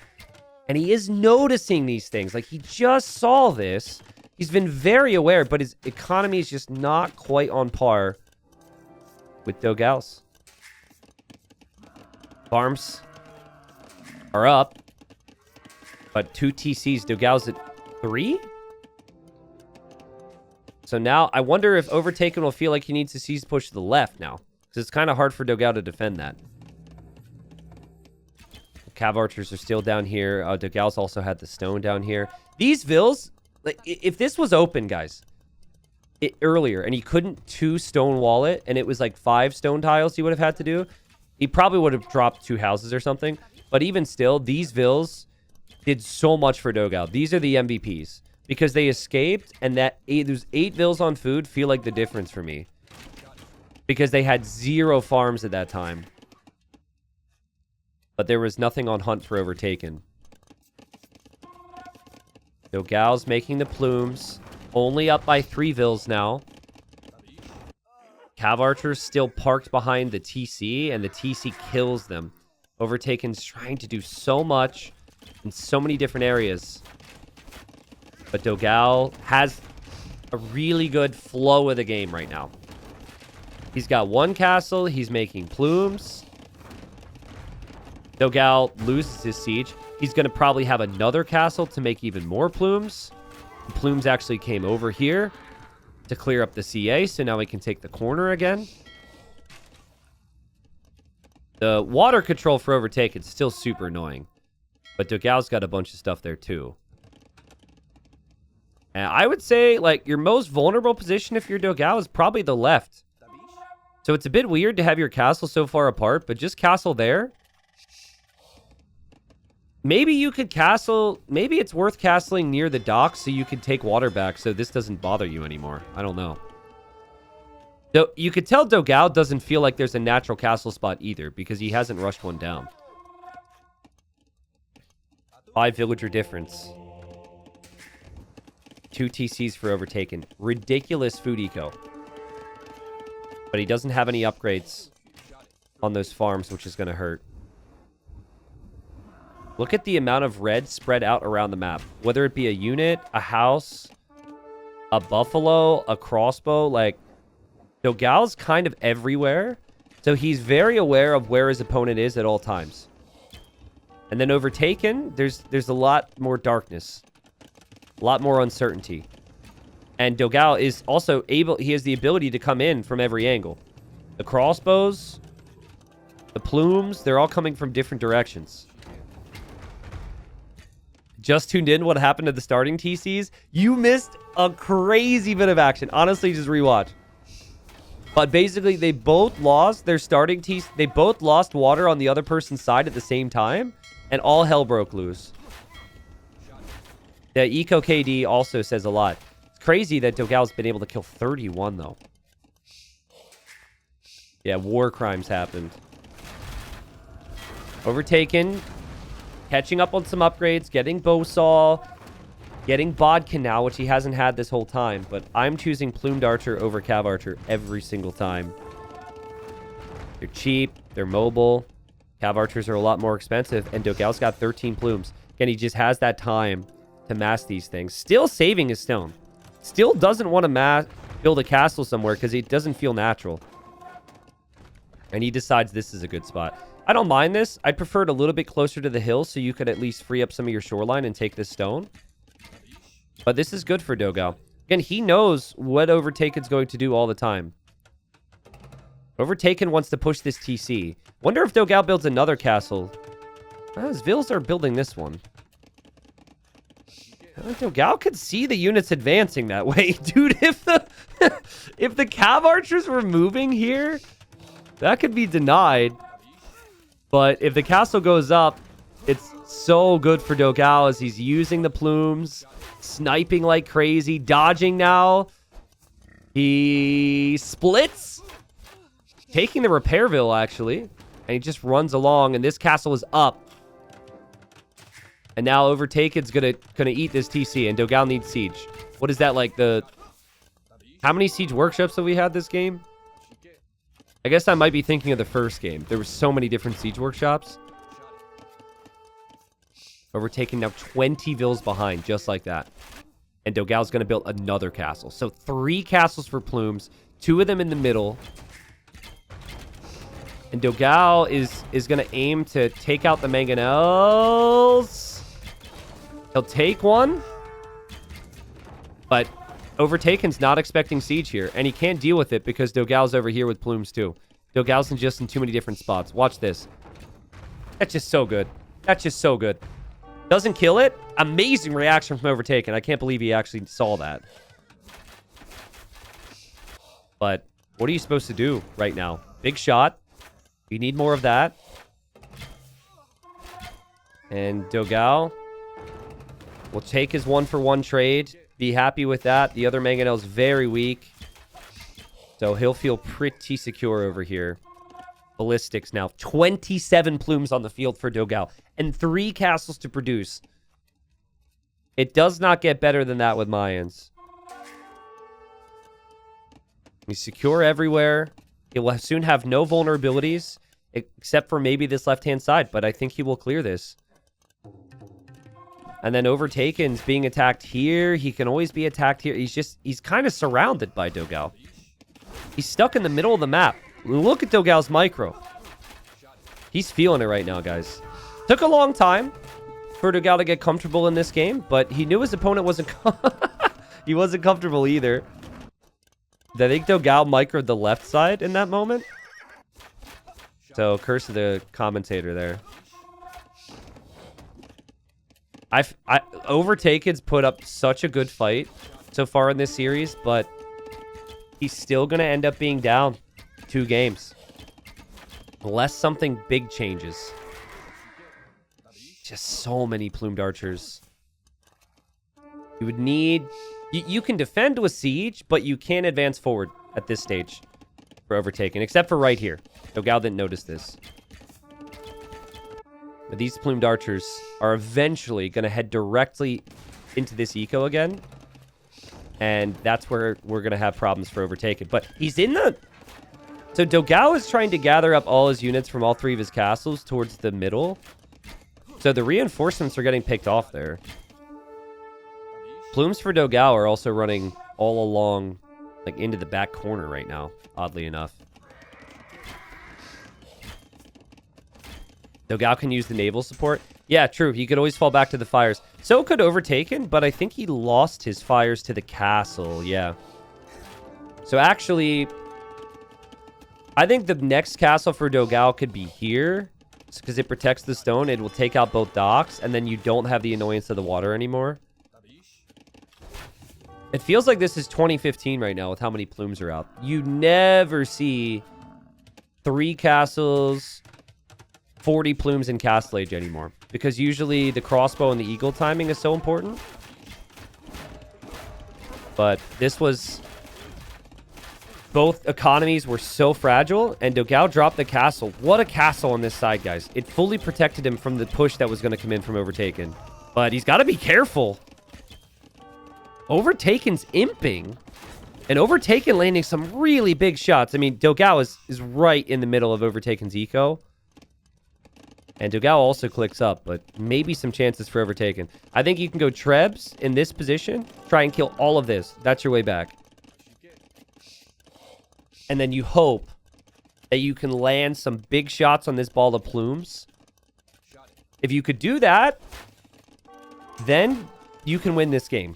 And he is noticing these things. Like, he just saw this. He's been very aware, but his economy is just not quite on par with dogao's. Farms are up. But 2 TCs, dogao's at 3? So now, I wonder if Overtaken will feel like he needs to seize push to the left now. Because it's kind of hard for dogao to defend that. The cav archers are still down here. Dogao's also had the stone down here. These Vills, like, if this was open, guys, earlier, and he couldn't 2 stone wall it, and it was like 5 stone tiles he would have had to do, he probably would have dropped 2 houses or something. But even still, these Vills did so much for dogao. These are the MVPs. Because they escaped, and those 8 Vills on food feel like the difference for me. Because they had 0 farms at that time. But there was nothing on hunt for Overtaken. dogao's making the plumes. Only up by 3 Vills now. Cav Archers still parked behind the TC, and the TC kills them. Overtaken's trying to do so much in so many different areas. But dogao has a really good flow of the game right now. He's got one castle. He's making plumes. dogao loses his siege. He's going to probably have another castle to make even more plumes. The plumes actually came over here to clear up the CA, so now we can take the corner again. The water control for Overtaken is still super annoying. But dogao's got a bunch of stuff there too. And I would say, like, your most vulnerable position if you're dogao is probably the left. So it's a bit weird to have your castle so far apart, but just castle there. Maybe you could castle... Maybe it's worth castling near the dock so you could take water back so this doesn't bother you anymore. I don't know. So you could tell dogao doesn't feel like there's a natural castle spot either because he hasn't rushed one down. 5 villager difference. 2 TCs for Overtaken. Ridiculous food eco. But he doesn't have any upgrades on those farms, which is going to hurt. Look at the amount of red spread out around the map. Whether it be a unit, a house, a buffalo, a crossbow. Like, dogao's kind of everywhere. So he's very aware of where his opponent is at all times. And then Overtaken, there's a lot more darkness. A lot more uncertainty. And dogao is also able... He has the ability to come in from every angle. The crossbows, the plumes, they're all coming from different directions. Just tuned in. What happened to the starting TCs? You missed a crazy bit of action. Honestly, just rewatch. But basically, they both lost their starting TC. They both lost water on the other person's side at the same time. And all hell broke loose. The Eco KD also says a lot. It's crazy that dogao's been able to kill 31, though. Yeah, war crimes happened. Overtaken. Catching up on some upgrades. Getting Bowsaw. Getting Bodkin now, which he hasn't had this whole time. But I'm choosing Plumed Archer over Cav Archer every single time. They're cheap. They're mobile. Cav Archers are a lot more expensive. And dogao's got 13 plumes. Again, he just has that time to mass these things. Still saving his stone. Still doesn't want to build a castle somewhere because it doesn't feel natural. And he decides this is a good spot. I don't mind this. I'd prefer it a little bit closer to the hill so you could at least free up some of your shoreline and take this stone. But this is good for dogao. Again, he knows what Overtaken's going to do all the time. Overtaken wants to push this TC. Wonder if dogao builds another castle. His vills are building this one. dogao could see the units advancing that way. Dude, if the Cav Archers were moving here, that could be denied. But if the castle goes up, it's so good for dogao as he's using the plumes, sniping like crazy, dodging now. He splits, taking the Repairville, actually. And he just runs along, and this castle is up. And now Overtaken's gonna eat this TC, and dogao needs siege. What is that, like the... How many siege workshops have we had this game? I guess I might be thinking of the first game. There were so many different siege workshops. Overtaken now 20 vills behind, just like that. And dogao's gonna build another castle. So 3 castles for plumes, 2 of them in the middle. And dogao is gonna aim to take out the mangonels. He'll take one. But Overtaken's not expecting siege here. And he can't deal with it because dogao's over here with plumes too. dogao's just in too many different spots. Watch this. That's just so good. That's just so good. Doesn't kill it. Amazing reaction from Overtaken. I can't believe he actually saw that. But what are you supposed to do right now? Big shot. You need more of that. And dogao will take his 1-for-1 trade. Be happy with that. The other mangonel's very weak. So he'll feel pretty secure over here. Ballistics now. 27 plumes on the field for dogao. And 3 castles to produce. It does not get better than that with Mayans. He's secure everywhere. He will soon have no vulnerabilities, except for maybe this left-hand side, but I think he will clear this. And then Overtaken's being attacked here. He can always be attacked here. He's kind of surrounded by dogao. He's stuck in the middle of the map. Look at dogao's micro. He's feeling it right now, guys. Took a long time for dogao to get comfortable in this game, but he knew his opponent wasn't... he wasn't comfortable either. I think dogao microed the left side in that moment. So, curse of the commentator there. Overtaken's put up such a good fight so far in this series, but he's still going to end up being down 2 games. Unless something big changes. Just so many plumed archers. You would need... You can defend with siege, but you can't advance forward at this stage for Overtaken, except for right here. dogao didn't notice this. But these plumed archers are eventually going to head directly into this eco again. And that's where we're going to have problems for Overtaken. But he's in the... So dogao is trying to gather up all his units from all 3 of his castles towards the middle. So the reinforcements are getting picked off there. Plumes for dogao are also running all along, like, into the back corner right now, oddly enough. dogao can use the naval support. Yeah, true. He could always fall back to the fires. So could Overtaken, but I think he lost his fires to the castle. Yeah. So actually, I think the next castle for dogao could be here. Because it protects the stone. It will take out both docks. And then you don't have the annoyance of the water anymore. It feels like this is 2015 right now with how many plumes are out. You never see 3 castles... 40 plumes in Castle Age anymore. Because usually the crossbow and the eagle timing is so important. But this was... Both economies were so fragile, and dogao dropped the castle. What a castle on this side, guys. It fully protected him from the push that was going to come in from Overtaken. But he's got to be careful. Overtaken's imping. And Overtaken landing some really big shots. I mean, dogao is right in the middle of Overtaken's eco. And dogao also clicks up, but maybe some chances for Overtaken. I think you can go Trebs in this position. Try and kill all of this. That's your way back. And then you hope that you can land some big shots on this ball of plumes. If you could do that, then you can win this game.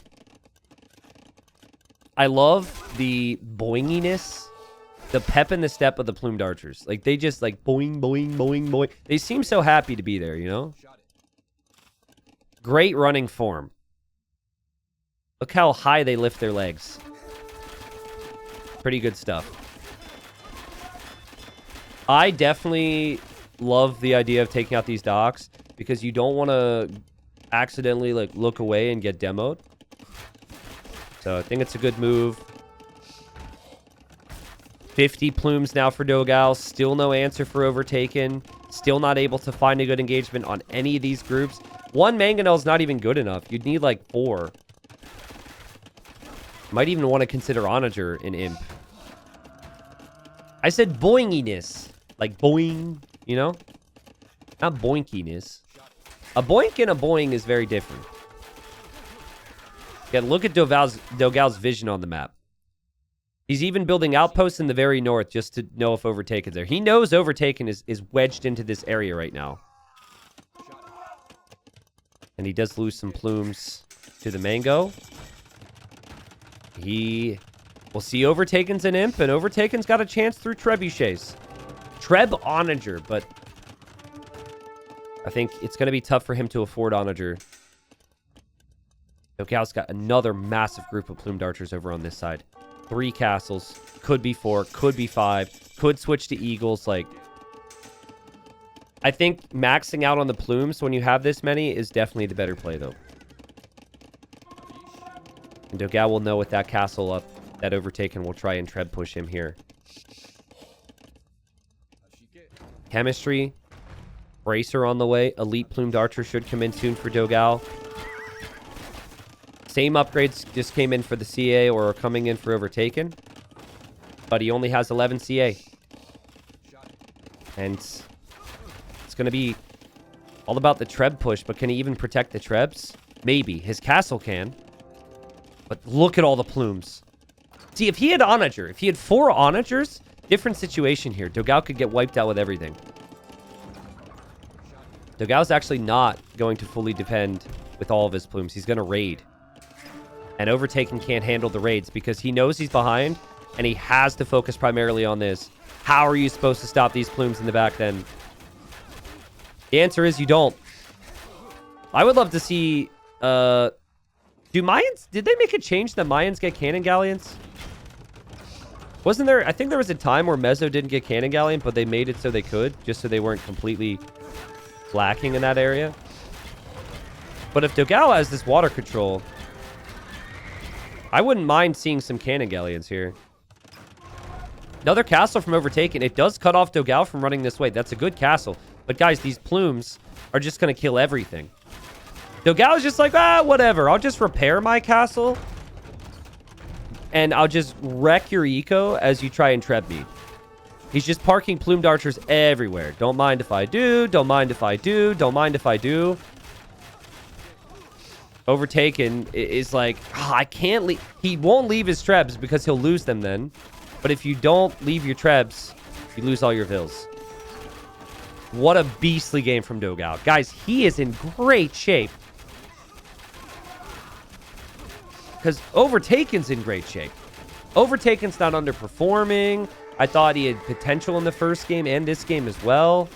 I love the boinginess, the pep in the step of the plumed archers. Like, they just, like, boing, boing, boing, boing. They seem so happy to be there, you know? Great running form. Look how high they lift their legs. Pretty good stuff. I definitely love the idea of taking out these docks because you don't want to accidentally, like, look away and get demoed. So I think it's a good move. 50 plumes now for dogao. Still no answer for Overtaken. Still not able to find a good engagement on any of these groups. 1 mangonel is not even good enough. You'd need like 4. Might even want to consider Onager in Imp. I said boinginess. Like boing, you know? Not boinkiness. A boink and a boing is very different. Yeah, look at dogao's vision on the map. He's even building outposts in the very north just to know if Overtaken's there. He knows Overtaken is wedged into this area right now. And he does lose some plumes to the mango. We'll see Overtaken's an imp, and Overtaken's got a chance through trebuchets. Treb Onager, but I think it's going to be tough for him to afford Onager. dogao's got another massive group of plumed archers over on this side. 3 castles. Could be 4. Could be 5. Could switch to eagles. Like, I think maxing out on the plumes when you have this many is definitely the better play, though. And dogao will know with that castle up that Overtaken will try and treb push him here. Chemistry. Bracer on the way. Elite plumed archer should come in soon for dogao. Same upgrades just came in for the CA or are coming in for Overtaken. but he only has 11 CA. And it's going to be all about the Treb push, but can he even protect the Trebs? Maybe. His castle can. But look at all the plumes. See, if he had Onager, if he had 4 Onagers, different situation here. Dogao could get wiped out with everything. Dogao's actually not going to fully defend with all of his plumes. He's going to raid. And Overtaken can't handle the raids because he knows he's behind, and he has to focus primarily on this. How are you supposed to stop these plumes in the back then? The answer is you don't. I would love to see... do Mayans... Did they make a change that Mayans get cannon galleons? Wasn't there... I think there was a time where Mezzo didn't get cannon galleon, but they made it so they could, just so they weren't completely lacking in that area. But if Dogao has this water control, I wouldn't mind seeing some cannon galleons here. Another castle from Overtaken. It does cut off Dogao from running this way. That's a good castle. But guys, these plumes are just going to kill everything. Dogao is just like, whatever. I'll just repair my castle. And I'll just wreck your eco as you try and treb me. He's just parking plumed archers everywhere. Don't mind if I do. Don't mind if I do. Don't mind if I do. Overtaken is like, I can't leave. He won't leave his trebs because he'll lose them then. But if you don't leave your trebs, you lose all your vills. What a beastly game from Dogao. Guys, he is in great shape. Because Overtaken's in great shape. Overtaken's not underperforming. I thought he had potential in the first game and this game as well.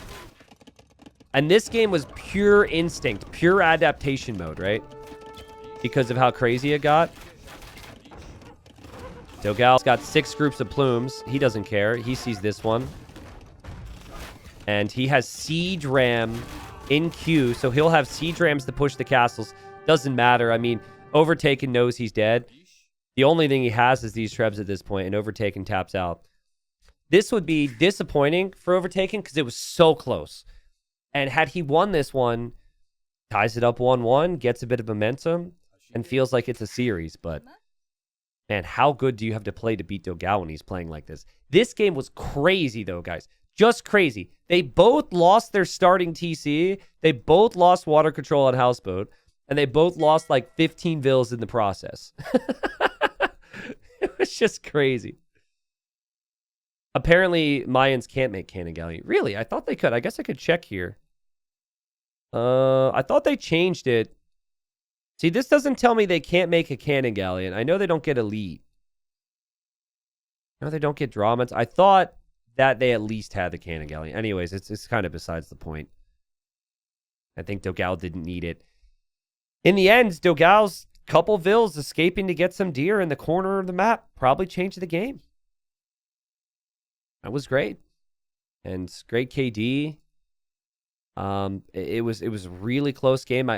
And this game was pure instinct, pure adaptation mode, right? Because of how crazy it got. Dogao's got 6 groups of plumes. He doesn't care. He sees this one. And he has siege ram in queue, so he'll have siege rams to push the castles. Doesn't matter. I mean, Overtaken knows he's dead. The only thing he has is these trebs at this point, and Overtaken taps out. This would be disappointing for Overtaken because it was so close. And had he won this one, ties it up 1-1, gets a bit of momentum, and feels like it's a series. But, man, how good do you have to play to beat Dogao when he's playing like this? This game was crazy, though, guys. Just crazy. They both lost their starting TC. They both lost water control on Houseboat. And they both lost like 15 vills in the process. It was just crazy. Apparently, Mayans can't make cannon galleon. Really? I thought they could. I guess I could check here. I thought they changed it. See, this doesn't tell me they can't make a cannon galleon. I know they don't get elite. No, they don't get dramats. I thought that they at least had the cannon galleon. Anyways, it's kind of besides the point. I think Dogao didn't need it. In the end, Dogao's couple vills escaping to get some deer in the corner of the map probably changed the game. That was great. And great KD. It was a really close game.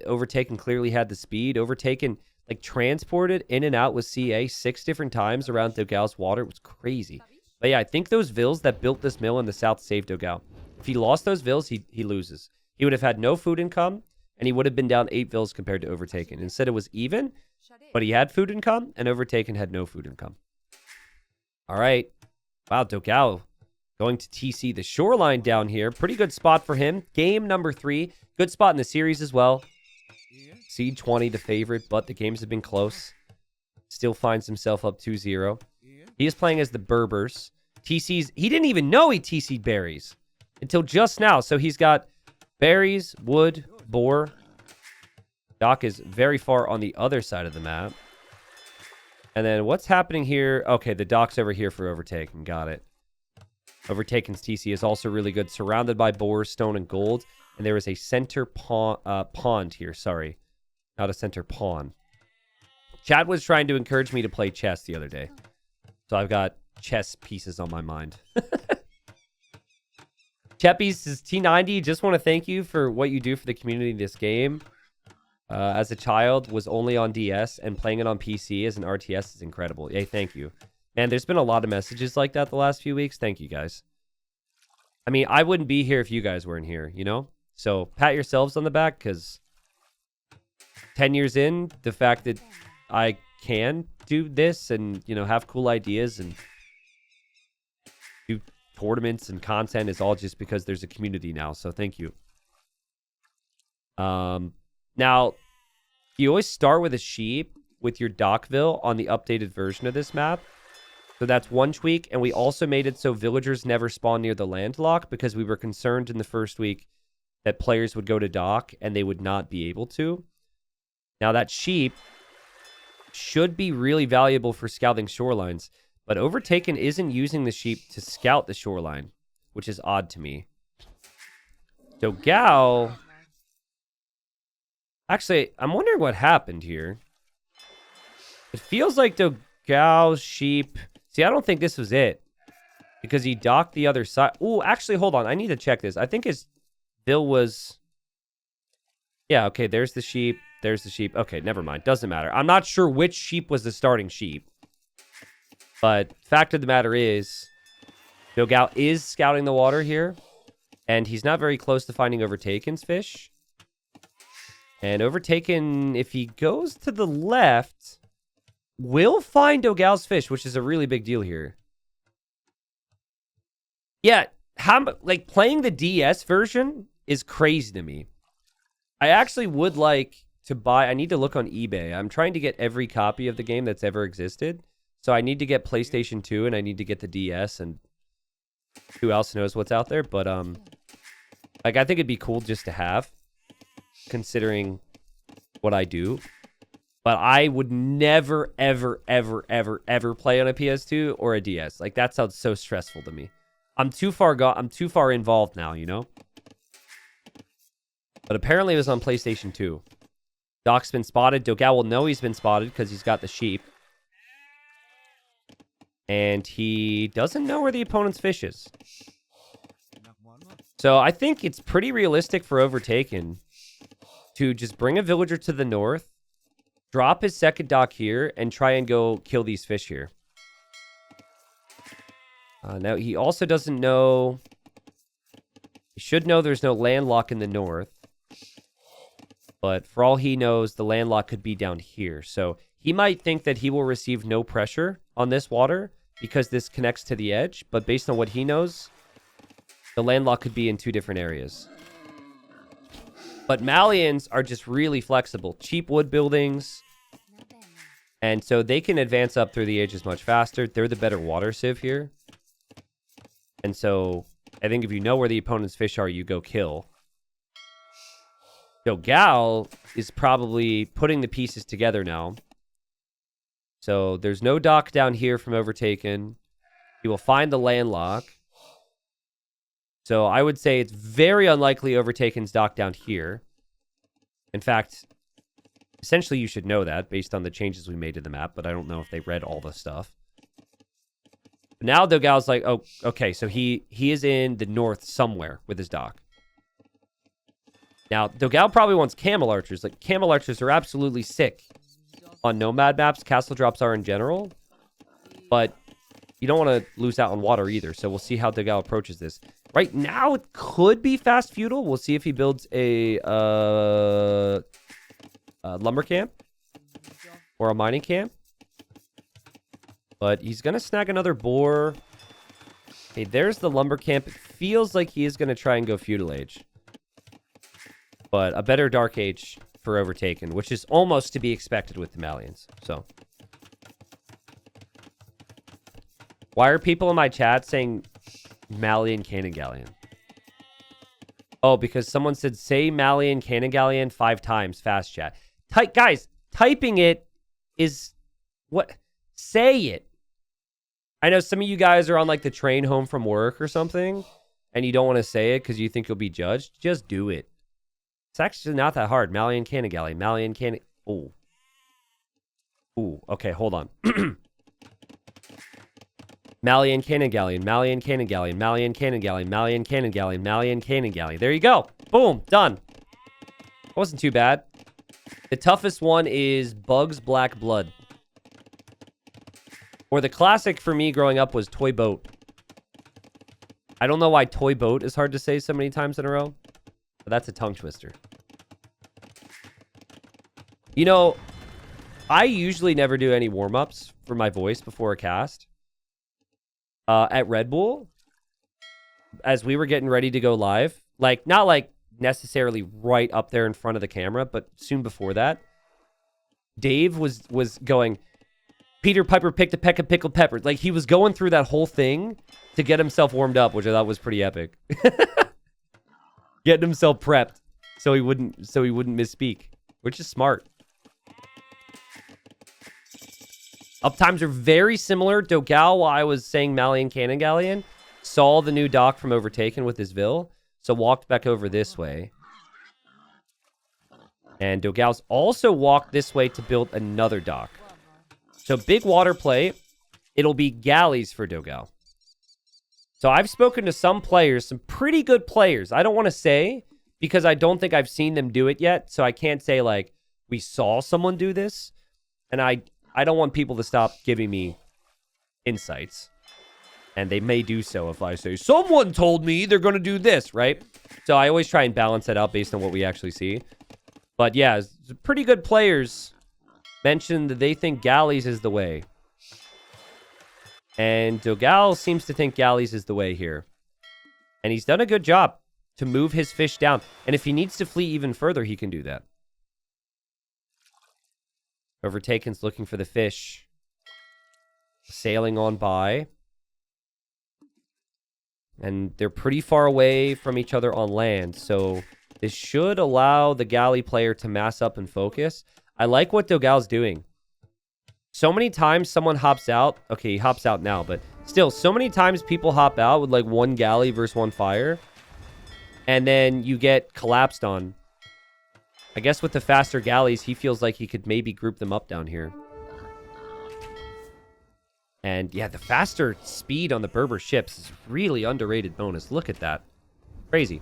Overtaken clearly had the speed. Overtaken like transported in and out with CA 6 different times around Dogao's water. It was crazy. But yeah, I think those vills that built this mill in the south saved Dogao. If he lost those vills, he loses. He would have had no food income, and he would have been down 8 vills compared to Overtaken. Instead, it was even, but he had food income, and Overtaken had no food income. All right. Wow, Dogao going to TC the shoreline down here. Pretty good spot for him. Game number 3. Good spot in the series as well. Seed 20, the favorite, but the games have been close. Still finds himself up 2-0. He is playing as the Berbers. TC's, he didn't even know he TC'd berries until just now. So he's got berries, wood, boar. Doc is very far on the other side of the map. And then what's happening here? Okay, the dock's over here for Overtaken. Got it. Overtaken's TC is also really good. Surrounded by boar, stone, and gold. And there is a center pond here. Sorry. Not a center pawn. Chad was trying to encourage me to play chess the other day. So I've got chess pieces on my mind. Cheppies is T90. Just want to thank you for what you do for the community in this game. As a child, was only on DS, and playing it on PC as an RTS is incredible. Yay, thank you. And there's been a lot of messages like that the last few weeks. Thank you, guys. I mean, I wouldn't be here if you guys weren't here, you know? So pat yourselves on the back, because 10 years in, the fact that I can do this and, you know, have cool ideas and tournaments and content is all just because there's a community now. So thank you. Now, you always start with a sheep with your Dockville on the updated version of this map. So that's one tweak. And we also made it so villagers never spawn near the landlock because we were concerned in the first week that players would go to dock and they would not be able to. Now that sheep should be really valuable for scouting shorelines, but Overtaken isn't using the sheep to scout the shoreline, which is odd to me. Dogao... Actually, I'm wondering what happened here. It feels like Dogao's sheep... See, I don't think this was it. Because he docked the other side. Ooh, actually, hold on. I need to check this. I think his bill was... Yeah, okay, there's the sheep. There's the sheep. Okay, never mind. Doesn't matter. I'm not sure which sheep was the starting sheep. But fact of the matter is, Dogao is scouting the water here. And he's not very close to finding Overtaken's fish. And Overtaken, if he goes to the left, will find Dogao's fish, which is a really big deal here. Yeah, playing the DS version is crazy to me. I actually would like to buy... I need to look on eBay. I'm trying to get every copy of the game that's ever existed. So I need to get PlayStation 2 and I need to get the DS and who else knows what's out there. But I think it'd be cool just to have, considering what I do. But I would never, ever, ever, ever, ever play on a PS2 or a DS. Like, that sounds so stressful to me. I'm too far involved now, you know? But apparently it was on PlayStation 2. Doc's been spotted. Dogao will know he's been spotted because he's got the sheep. And he doesn't know where the opponent's fish is. So I think it's pretty realistic for Overtaken to just bring a villager to the north, drop his second dock here, and try and go kill these fish here. Now, he also doesn't know... He should know there's no landlock in the north. But for all he knows, the landlock could be down here. So he might think that he will receive no pressure on this water because this connects to the edge. But based on what he knows, the landlock could be in two different areas. But Malians are just really flexible. Cheap wood buildings. And so they can advance up through the edges much faster. They're the better water sieve here. And so I think if you know where the opponent's fish are, you go kill. Dogao is probably putting the pieces together now. So there's no dock down here from Overtaken. He will find the landlock. So I would say it's very unlikely Overtaken's dock down here. In fact, essentially you should know that based on the changes we made to the map, but I don't know if they read all the stuff. Now Dogao's like, oh, okay, so he is in the north somewhere with his dock. Now, Dogao probably wants camel archers. Like, camel archers are absolutely sick on nomad maps. Castle drops are in general. But you don't want to lose out on water either. So we'll see how Dogao approaches this. Right now, it could be fast feudal. We'll see if he builds a lumber camp or a mining camp. But he's going to snag another boar. Okay, there's the lumber camp. It feels like he is going to try and go feudal age. But a better Dark Age for Overtaken, which is almost to be expected with the Malians. So, why are people in my chat saying Malian Cannon Galleon? Oh, because someone said, say Malian Cannon Galleon 5 times, fast chat. Guys, typing it is... What? Say it. I know some of you guys are on, like, the train home from work or something, and you don't want to say it because you think you'll be judged. Just do it. It's actually not that hard. Malian Cannon Galleon. Malian Cannon... Ooh. Ooh, okay, hold on. Malian Cannon Galleon. Malian Cannon Galleon. Malian Cannon Galleon. Malian Cannon Galleon. Malian Cannon Galleon. There you go. Boom. Done. Wasn't too bad. The toughest one is Bug's Black Blood. Or the classic for me growing up was Toy Boat. I don't know why Toy Boat is hard to say so many times in a row. But that's a tongue twister. You know, I usually never do any warm-ups for my voice before a cast. At Red Bull, as we were getting ready to go live, like not like necessarily right up there in front of the camera, but soon before that, Dave was going, Peter Piper picked a peck of pickled peppers. Like he was going through that whole thing to get himself warmed up, which I thought was pretty epic. Getting himself prepped so he wouldn't misspeak, which is smart. Uptimes are very similar. Dogao, while I was saying Malian Cannon Galleon, saw the new dock from Overtaken with his Vil, so walked back over this way. And Dogao's also walked this way to build another dock. So big water play. It'll be galleys for Dogao. So I've spoken to some players, some pretty good players. I don't want to say, because I don't think I've seen them do it yet. So I can't say, like, we saw someone do this. And I don't want people to stop giving me insights. And they may do so if I say, someone told me they're going to do this, right? So I always try and balance that out based on what we actually see. But yeah, pretty good players mentioned that they think galleys is the way. And Dogao seems to think galleys is the way here. And he's done a good job to move his fish down. And if he needs to flee even further, he can do that. Overtaken's looking for the fish. Sailing on by. And they're pretty far away from each other on land. So this should allow the galley player to mass up and focus. I like what Dogao's doing. So many times someone hops out. Okay, he hops out now, but still, so many times people hop out with like one galley versus one fire. And then you get collapsed on. I guess with the faster galleys, he feels like he could maybe group them up down here. And yeah, the faster speed on the Berber ships is really underrated bonus. Look at that. Crazy.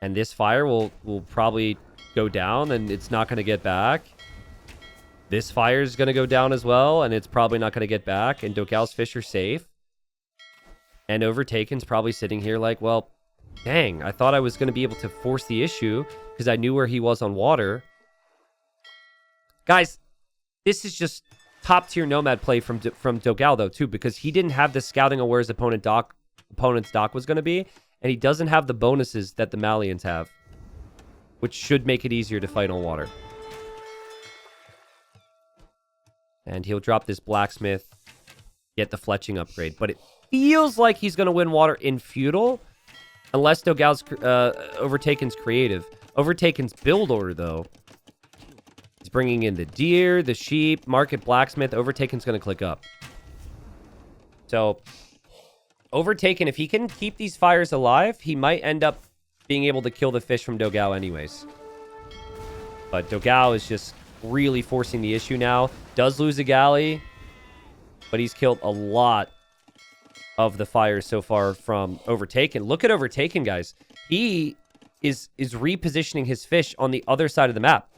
And this fire will probably go down and it's not going to get back. This fire is going to go down as well, and it's probably not going to get back. And Dogao's fish are safe. And Overtaken's probably sitting here like, well, dang, I thought I was going to be able to force the issue because I knew where he was on water. Guys, this is just top-tier Nomad play from Dogao, though, too, because he didn't have the scouting on where his opponent's dock was going to be, and he doesn't have the bonuses that the Malians have, which should make it easier to fight on water. And he'll drop this blacksmith, get the fletching upgrade. But it feels like he's going to win water in feudal, unless Dogao's Overtaken's creative. Overtaken's build order, though. He's bringing in the deer, the sheep, market blacksmith. Overtaken's going to click up. So, Overtaken, if he can keep these fires alive, he might end up being able to kill the fish from Dogao anyways. But Dogao is just really forcing the issue now. Does lose a galley, but he's killed a lot of the fires so far from Overtaken. Look at Overtaken, guys. He is repositioning his fish on the other side of the map.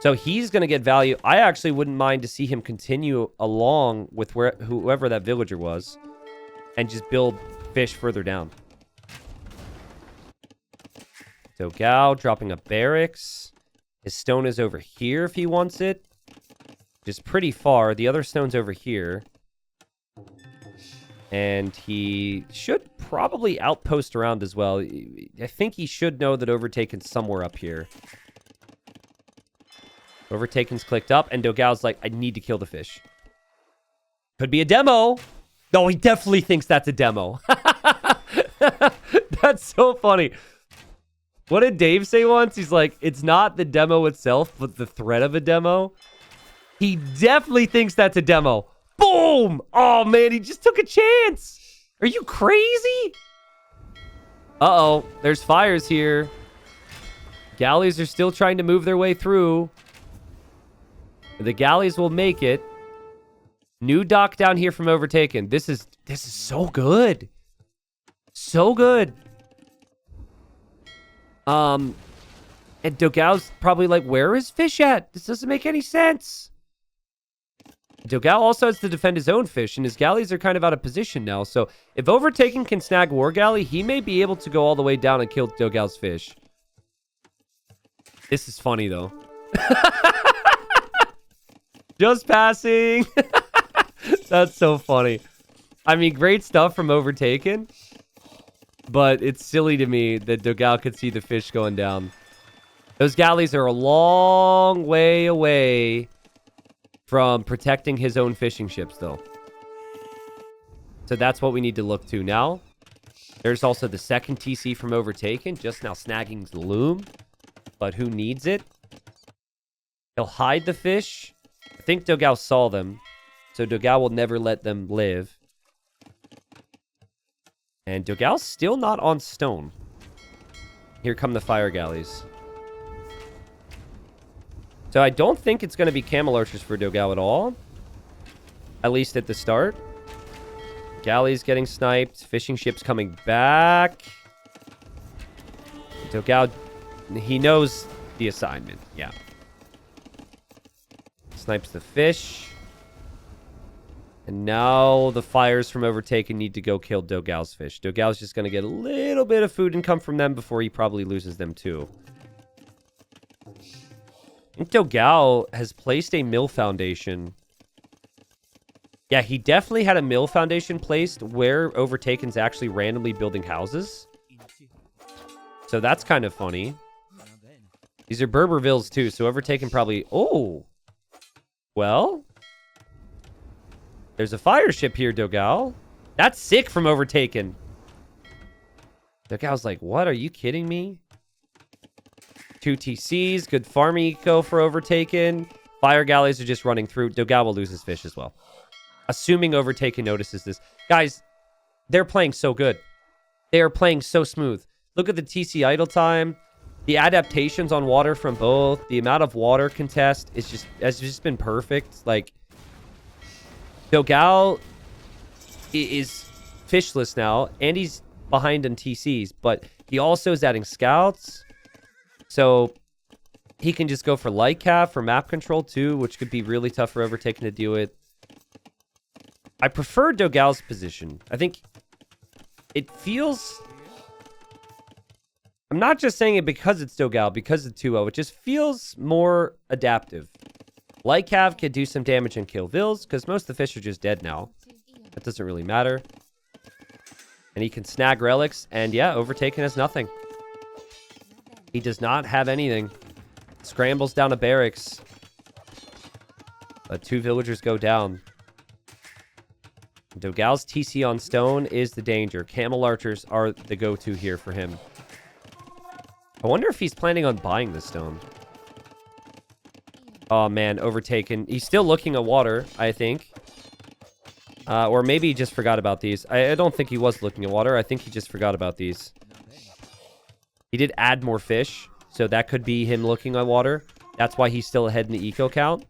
So he's going to get value. I actually wouldn't mind to see him continue along with whoever that villager was and just build fish further down. Dogao dropping a barracks. His stone is over here if he wants it. Just pretty far. The other stone's over here. And he should probably outpost around as well. I think he should know that Overtaken's somewhere up here. Overtaken's clicked up, and Dogao's like, I need to kill the fish. Could be a demo. No, he definitely thinks that's a demo. That's so funny. What did Dave say once? He's like, it's not the demo itself, but the threat of a demo. He definitely thinks that's a demo. Boom! Oh, man, he just took a chance. Are you crazy? Uh-oh, there's fires here. Galleys are still trying to move their way through. The galleys will make it. New dock down here from Overtaken. This is so good. So good. And Dogao's probably like, where is fish at? This doesn't make any sense. Dogao also has to defend his own fish, and his galleys are kind of out of position now. So if Overtaken can snag War Galley, he may be able to go all the way down and kill Dogao's fish. This is funny, though. Just passing. That's so funny. I mean, great stuff from Overtaken. But it's silly to me that dogao could see the fish going down. Those galleys are a long way away from protecting his own fishing ships, though. So that's what we need to look to now. There's also the second TC from Overtaken, just now snagging the loom. But who needs it? He'll hide the fish. I think dogao saw them. So dogao will never let them live. And dogao's still not on stone. Here come the fire galleys. So I don't think it's going to be camel archers for dogao at all. At least at the start. Galleys getting sniped. Fishing ships coming back. Dogao, he knows the assignment. Yeah. Snipes the fish. And now the fires from Overtaken need to go kill dogao's fish. Dogao's just going to get a little bit of food income from them before he probably loses them too. I think dogao has placed a mill foundation. Yeah, he definitely had a mill foundation placed where Overtaken's actually randomly building houses. So that's kind of funny. These are Berbervilles too, so Overtaken probably... Oh! Well... There's a fire ship here, dogao. That's sick from Overtaken. Dogao's like, what? Are you kidding me? 2 TCs. Good farm eco for Overtaken. Fire galleys are just running through. Dogao will lose his fish as well. Assuming Overtaken notices this. Guys, they're playing so good. They are playing so smooth. Look at the TC idle time. The adaptations on water from both. The amount of water contest has just been perfect. Like... dogao is fishless now, and he's behind in TCs, but he also is adding scouts, so he can just go for light cap for map control too, which could be really tough for Overtaken to deal with. I prefer dogao's position. I think it feels... I'm not just saying it because it's dogao, because it's 2-0. It just feels more adaptive. Light cav could do some damage and kill Vills, because most of the fish are just dead now. That doesn't really matter. And he can snag relics, and yeah, Overtaken has nothing. He does not have anything. Scrambles down to barracks. But 2 villagers go down. dogao's TC on stone is the danger. Camel archers are the go-to here for him. I wonder if he's planning on buying the stone. Oh, man, Overtaken. He's still looking at water, I think. Or maybe he just forgot about these. I don't think he was looking at water. I think he just forgot about these. He did add more fish, so that could be him looking at water. That's why he's still ahead in the eco count.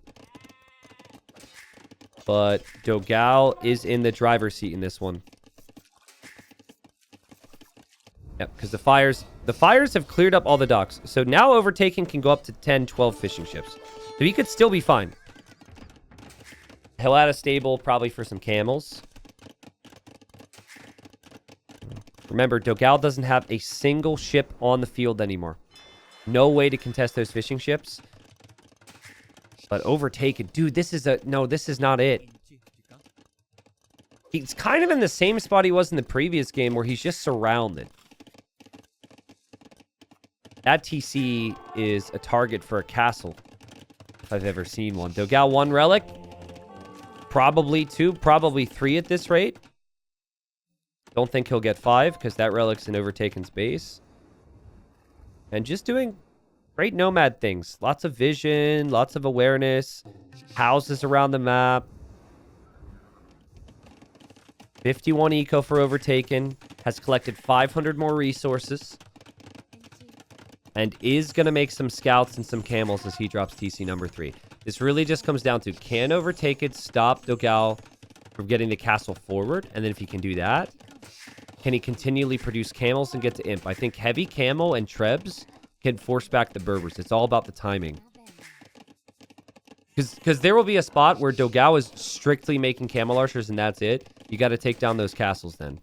But dogao is in the driver's seat in this one. Yep, because the fires have cleared up all the docks. So now Overtaken can go up to 10, 12 fishing ships. So he could still be fine. He'll add a stable probably for some camels. Remember, dogao doesn't have a single ship on the field anymore. No way to contest those fishing ships. But Overtaken, dude, this is not it. He's kind of in the same spot he was in the previous game where he's just surrounded. That TC is a target for a castle, if I've ever seen one. Dogao 1 relic. Probably 2, probably 3 at this rate. Don't think he'll get 5, because that relic's in Overtaken's base. And just doing great nomad things. Lots of vision, lots of awareness. Houses around the map. 51 eco for Overtaken. Has collected 500 more resources. And is going to make some scouts and some camels as he drops TC number 3. This really just comes down to, can Overtaken stop dogao from getting the castle forward? And then if he can do that, can he continually produce camels and get to imp? I think heavy camel and trebs can force back the Berbers. It's all about the timing. Because there will be a spot where dogao is strictly making camel archers and that's it. You got to take down those castles then.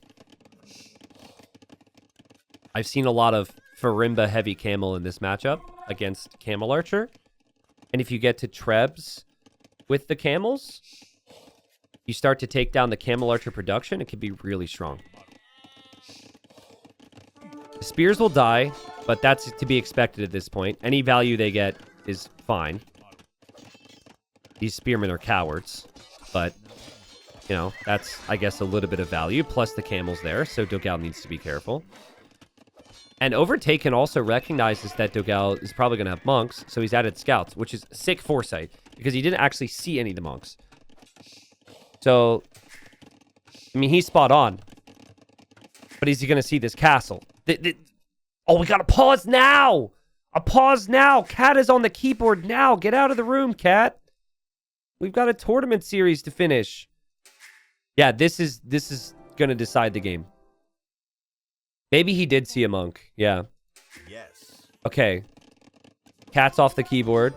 I've seen a lot of Farimba heavy camel in this matchup against camel archer. And if you get to trebs with the camels, you start to take down the Camel Archer production, it can be really strong. The spears will die, but that's to be expected at this point. Any value they get is fine. These spearmen are cowards, but, you know, that's, I guess, a little bit of value. Plus the camel's there, so dogao needs to be careful. And Overtaken also recognizes that dogao is probably going to have monks, so he's added scouts, which is sick foresight, because he didn't actually see any of the monks. So, I mean, he's spot on. But is he going to see this castle? Oh, we got to pause now! A pause now! Cat is on the keyboard now! Get out of the room, Cat! We've got a tournament series to finish. Yeah, this is going to decide the game. Maybe he did see a monk. Yeah. Yes. Okay. Cat's off the keyboard.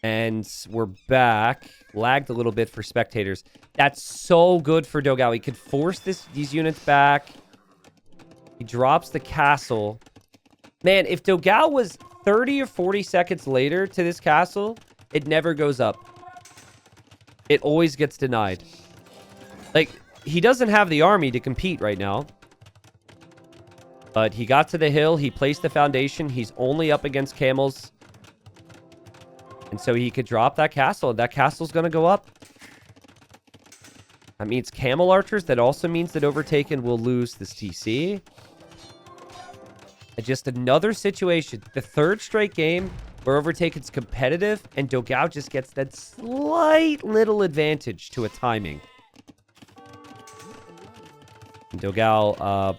And we're back. Lagged a little bit for spectators. That's so good for dogao. He could force these units back. He drops the castle. Man, if dogao was 30 or 40 seconds later to this castle, it never goes up. It always gets denied. Like, he doesn't have the army to compete right now. But he got to the hill. He placed the foundation. He's only up against camels. And so he could drop that castle. That castle's going to go up. That means camel archers. That also means that Overtaken will lose this TC. And just another situation. The third straight game where Overtaken's competitive and dogao just gets that slight little advantage to a timing. And dogao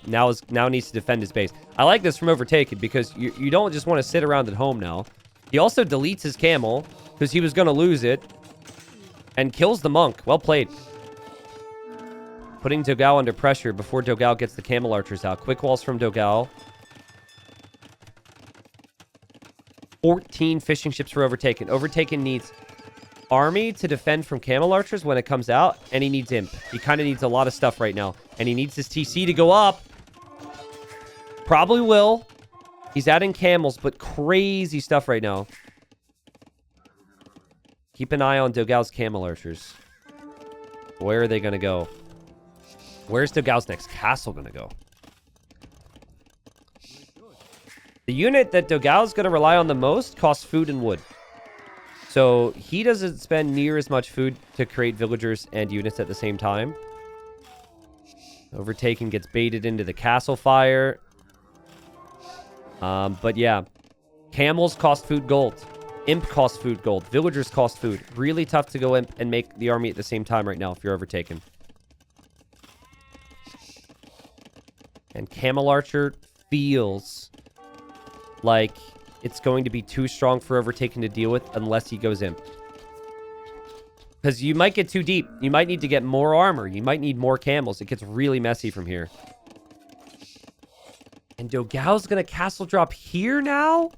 now needs to defend his base. I like this from Overtaken because you don't just want to sit around at home now. He also deletes his camel because he was going to lose it and kills the monk. Well played. Putting dogao under pressure before dogao gets the camel archers out. Quick walls from dogao. 14 fishing ships for Overtaken. Overtaken needs army to defend from camel archers when it comes out, and he needs imp. He kind of needs a lot of stuff right now, and he needs his TC to go up. Probably will. He's adding camels, but crazy stuff right now. Keep an eye on dogao's camel archers. Where are they going to go? Where's dogao's next castle going to go? The unit that dogao's going to rely on the most costs food and wood. So he doesn't spend near as much food to create villagers and units at the same time. Overtaken gets baited into the castle fire. But yeah, camels cost food gold. Imp costs food gold. Villagers cost food. Really tough to go imp and make the army at the same time right now if you're Overtaken. And Camel Archer feels like it's going to be too strong for Overtaken to deal with unless he goes imp. Because you might get too deep. You might need to get more armor. You might need more camels. It gets really messy from here. And dogao's going to castle drop here now?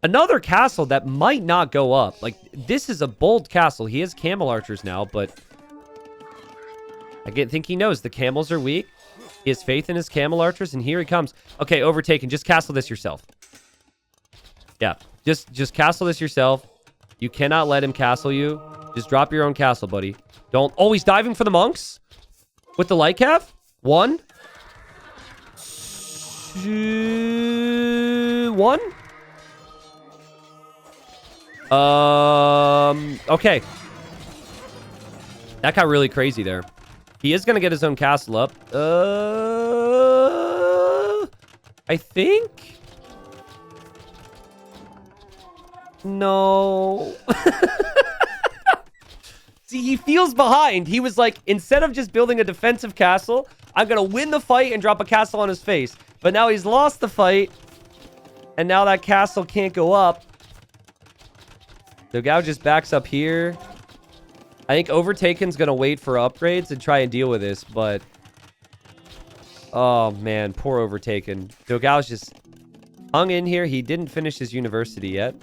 Another castle that might not go up. Like, this is a bold castle. He has camel archers now, but I think he knows the camels are weak. He has faith in his camel archers, and here he comes. Okay, Overtaken, just castle this yourself. Yeah, just castle this yourself. You cannot let him castle you. Just drop your own castle, buddy. Don't... Oh, he's diving for the monks? With the light cav? 1, 2, 1? Okay. That got really crazy there. He is going to get his own castle up. I think? No. See, he feels behind. He was like, instead of just building a defensive castle, I'm going to win the fight and drop a castle on his face. But now he's lost the fight. And now that castle can't go up. Dogao just backs up here. I think Overtaken's going to wait for upgrades and try and deal with this, but... Oh, man. Poor Overtaken. Dogao's just hung in here. He didn't finish his university yet.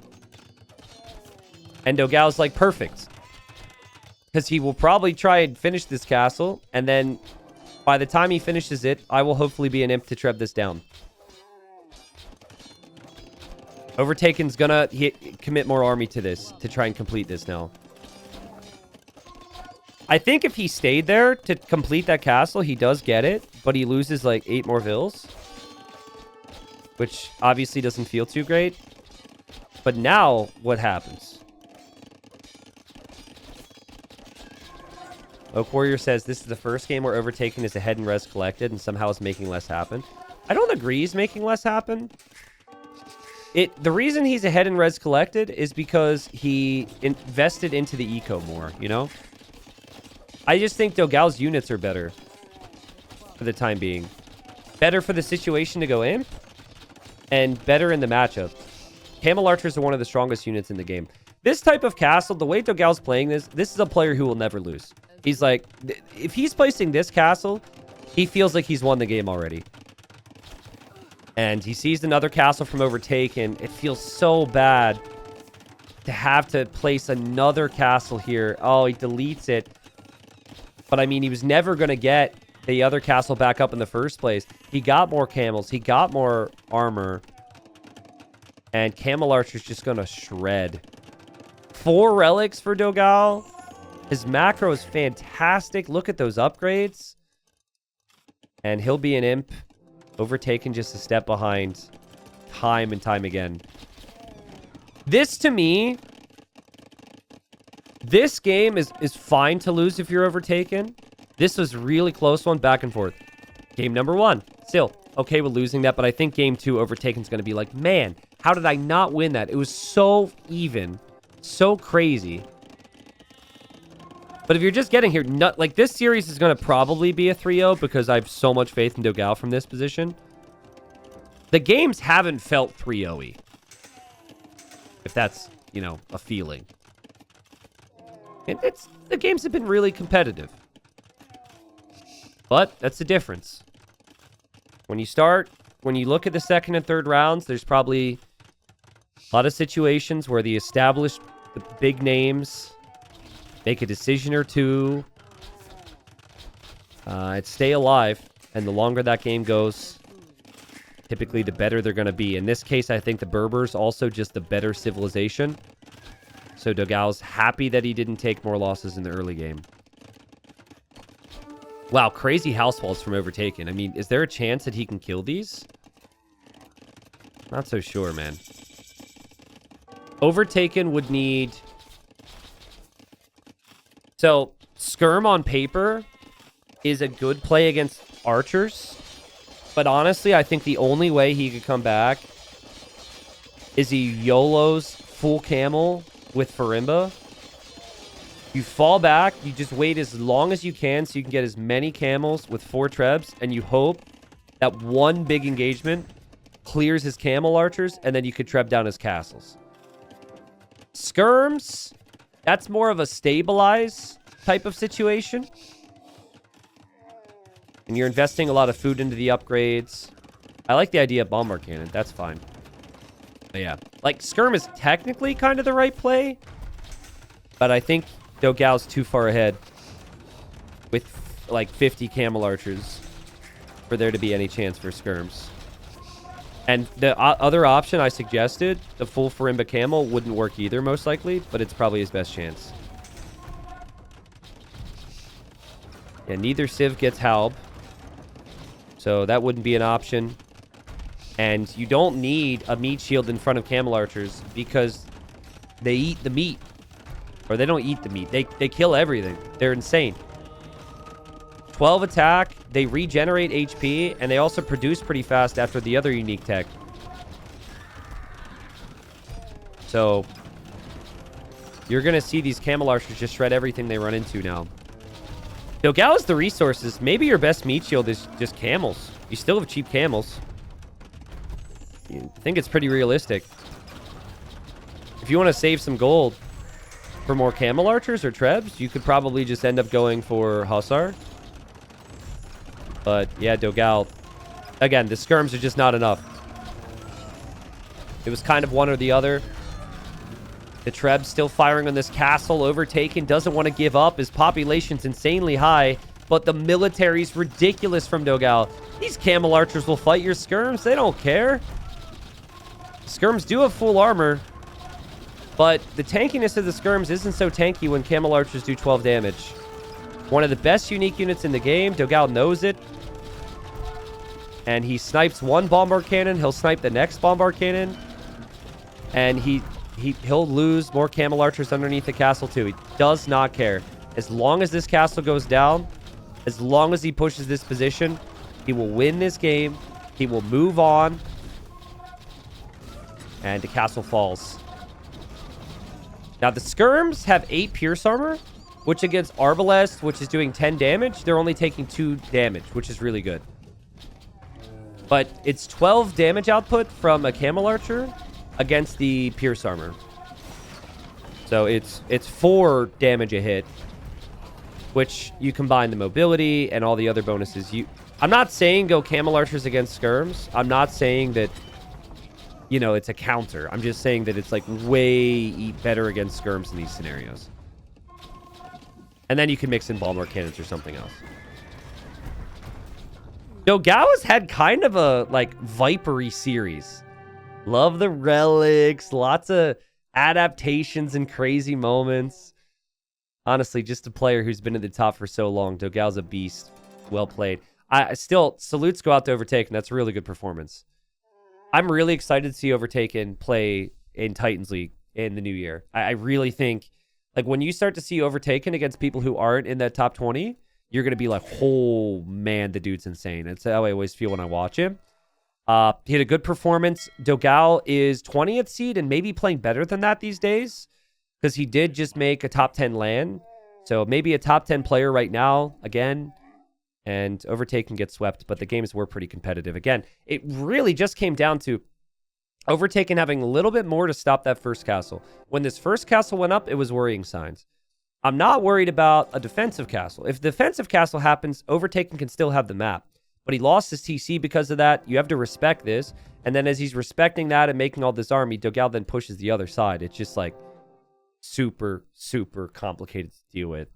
And Dogao's like, perfect. Because he will probably try and finish this castle, and then by the time he finishes it, I will hopefully be an imp to treb this down. Overtaken's gonna commit more army to this to try and complete this now. I think if he stayed there to complete that castle, he does get it, but he loses like 8 more vills, which obviously doesn't feel too great. But now, what happens? Oak Warrior says this is the first game where Overtaken is ahead in res collected and somehow is making less happen. I don't agree he's making less happen. The reason he's ahead in res collected is because he invested into the eco more, you know? I just think dogao's units are better for the time being. Better for the situation to go in and better in the matchup. Camel Archers are one of the strongest units in the game. This type of castle, the way dogao's playing this is a player who will never lose. He's like, if he's placing this castle, he feels like he's won the game already. And he sees another castle from Overtaken. It feels so bad to have to place another castle here. Oh, he deletes it. But I mean, he was never going to get the other castle back up in the first place. He got more camels. He got more armor. And Camel Archer's just going to shred. 4 relics for dogao. His macro is fantastic. Look at those upgrades. And he'll be an imp. Overtaken just a step behind. Time and time again. This, to me... This game is fine to lose if you're Overtaken. This was a really close one, back and forth. Game number 1. Still, okay with losing that, but I think game 2, Overtaken's going to be like, man, how did I not win that? It was so even. So crazy. But if you're just getting here, like this series is going to probably be a 3-0 because I have so much faith in dogao from this position. The games haven't felt 3-0-y. If that's, you know, a feeling. And the games have been really competitive. But that's the difference. When you look at the second and third rounds, there's probably a lot of situations where the big names make a decision or two. It's stay alive. And the longer that game goes, typically the better they're going to be. In this case, I think the Berbers also just the better civilization. So dogao's happy that he didn't take more losses in the early game. Wow, crazy house walls from Overtaken. I mean, is there a chance that he can kill these? Not so sure, man. Overtaken would need... So, Skirm on paper is a good play against archers. But honestly, I think the only way he could come back is he YOLOs full camel with Farimba. You fall back, you just wait as long as you can so you can get as many camels with 4 trebs, and you hope that one big engagement clears his camel archers, and then you could treb down his castles. Skirms, that's more of a stabilize type of situation. And you're investing a lot of food into the upgrades. I like the idea of Bombard Cannon. That's fine. But yeah. Like, Skirm is technically kind of the right play. But I think dogao's too far ahead. With, like, 50 Camel Archers. For there to be any chance for Skirms. And the other option I suggested, the full Farimba Camel, wouldn't work either, most likely. But it's probably his best chance. Yeah, neither Civ gets Halb. So that wouldn't be an option. And you don't need a meat shield in front of Camel Archers because they eat the meat. Or they don't eat the meat. They kill everything. They're insane. 12 attack. They regenerate HP. And they also produce pretty fast after the other unique tech. So you're going to see these Camel Archers just shred everything they run into now. dogao has the resources. Maybe your best meat shield is just camels. You still have cheap camels. I think it's pretty realistic. If you want to save some gold for more Camel Archers or Trebs, you could probably just end up going for Hussar. But yeah, dogao. Again, the skirms are just not enough. It was kind of one or the other. The Treb's still firing on this castle. Overtaken doesn't want to give up. His population's insanely high, but the military's ridiculous from dogao. These Camel Archers will fight your skirms. They don't care. Skirms do have full armor, but the tankiness of the skirms isn't so tanky when Camel Archers do 12 damage. One of the best unique units in the game. Dogao knows it. And he snipes one bombard cannon. He'll snipe the next bombard cannon. And he'll lose more camel archers underneath the castle too. He does not care. As long as this castle goes down, as long as he pushes this position, he will win this game. He will move on. And the castle falls. Now, the skirms have 8 pierce armor, which against Arbalest, which is doing 10 damage, they're only taking 2 damage, which is really good. But it's 12 damage output from a camel archer against the pierce armor. So it's 4 damage a hit, which you combine the mobility and all the other bonuses. I'm not saying go camel archers against skirms. I'm not saying that, you know, it's a counter. I'm just saying that it's like way better against skirms in these scenarios. And then you can mix in bombard cannons or something else. Dogao's had kind of a like vipery series. Love the relics, lots of adaptations and crazy moments. Honestly, just a player who's been at the top for so long. Dogao's a beast. Well played. I still, salutes go out to Overtaken. That's a really good performance. I'm really excited to see Overtaken play in Titans League in the new year. I really think, like, when you start to see Overtaken against people who aren't in that top 20, you're going to be like, oh, man, the dude's insane. That's how I always feel when I watch him. He had a good performance. Dogao is 20th seed and maybe playing better than that these days because he did just make a top 10 LAN. So maybe a top 10 player right now again. And Overtaken gets swept, but the games were pretty competitive. Again, it really just came down to Overtaken having a little bit more to stop that first castle. When this first castle went up, it was worrying signs. I'm not worried about a defensive castle. If the defensive castle happens, Overtaken can still have the map. But he lost his TC because of that. You have to respect this. And then as he's respecting that and making all this army, Dogao then pushes the other side. It's just like super, super complicated to deal with.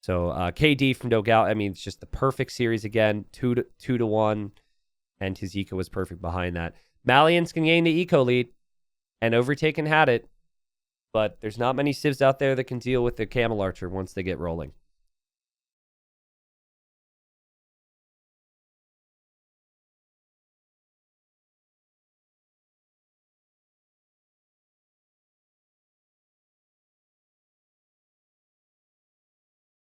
So KD from Dogao, I mean, it's just the perfect series again. 2-1. And his eco was perfect behind that. Malians can gain the eco lead. And Overtaken had it. But there's not many civs out there that can deal with the camel archer once they get rolling.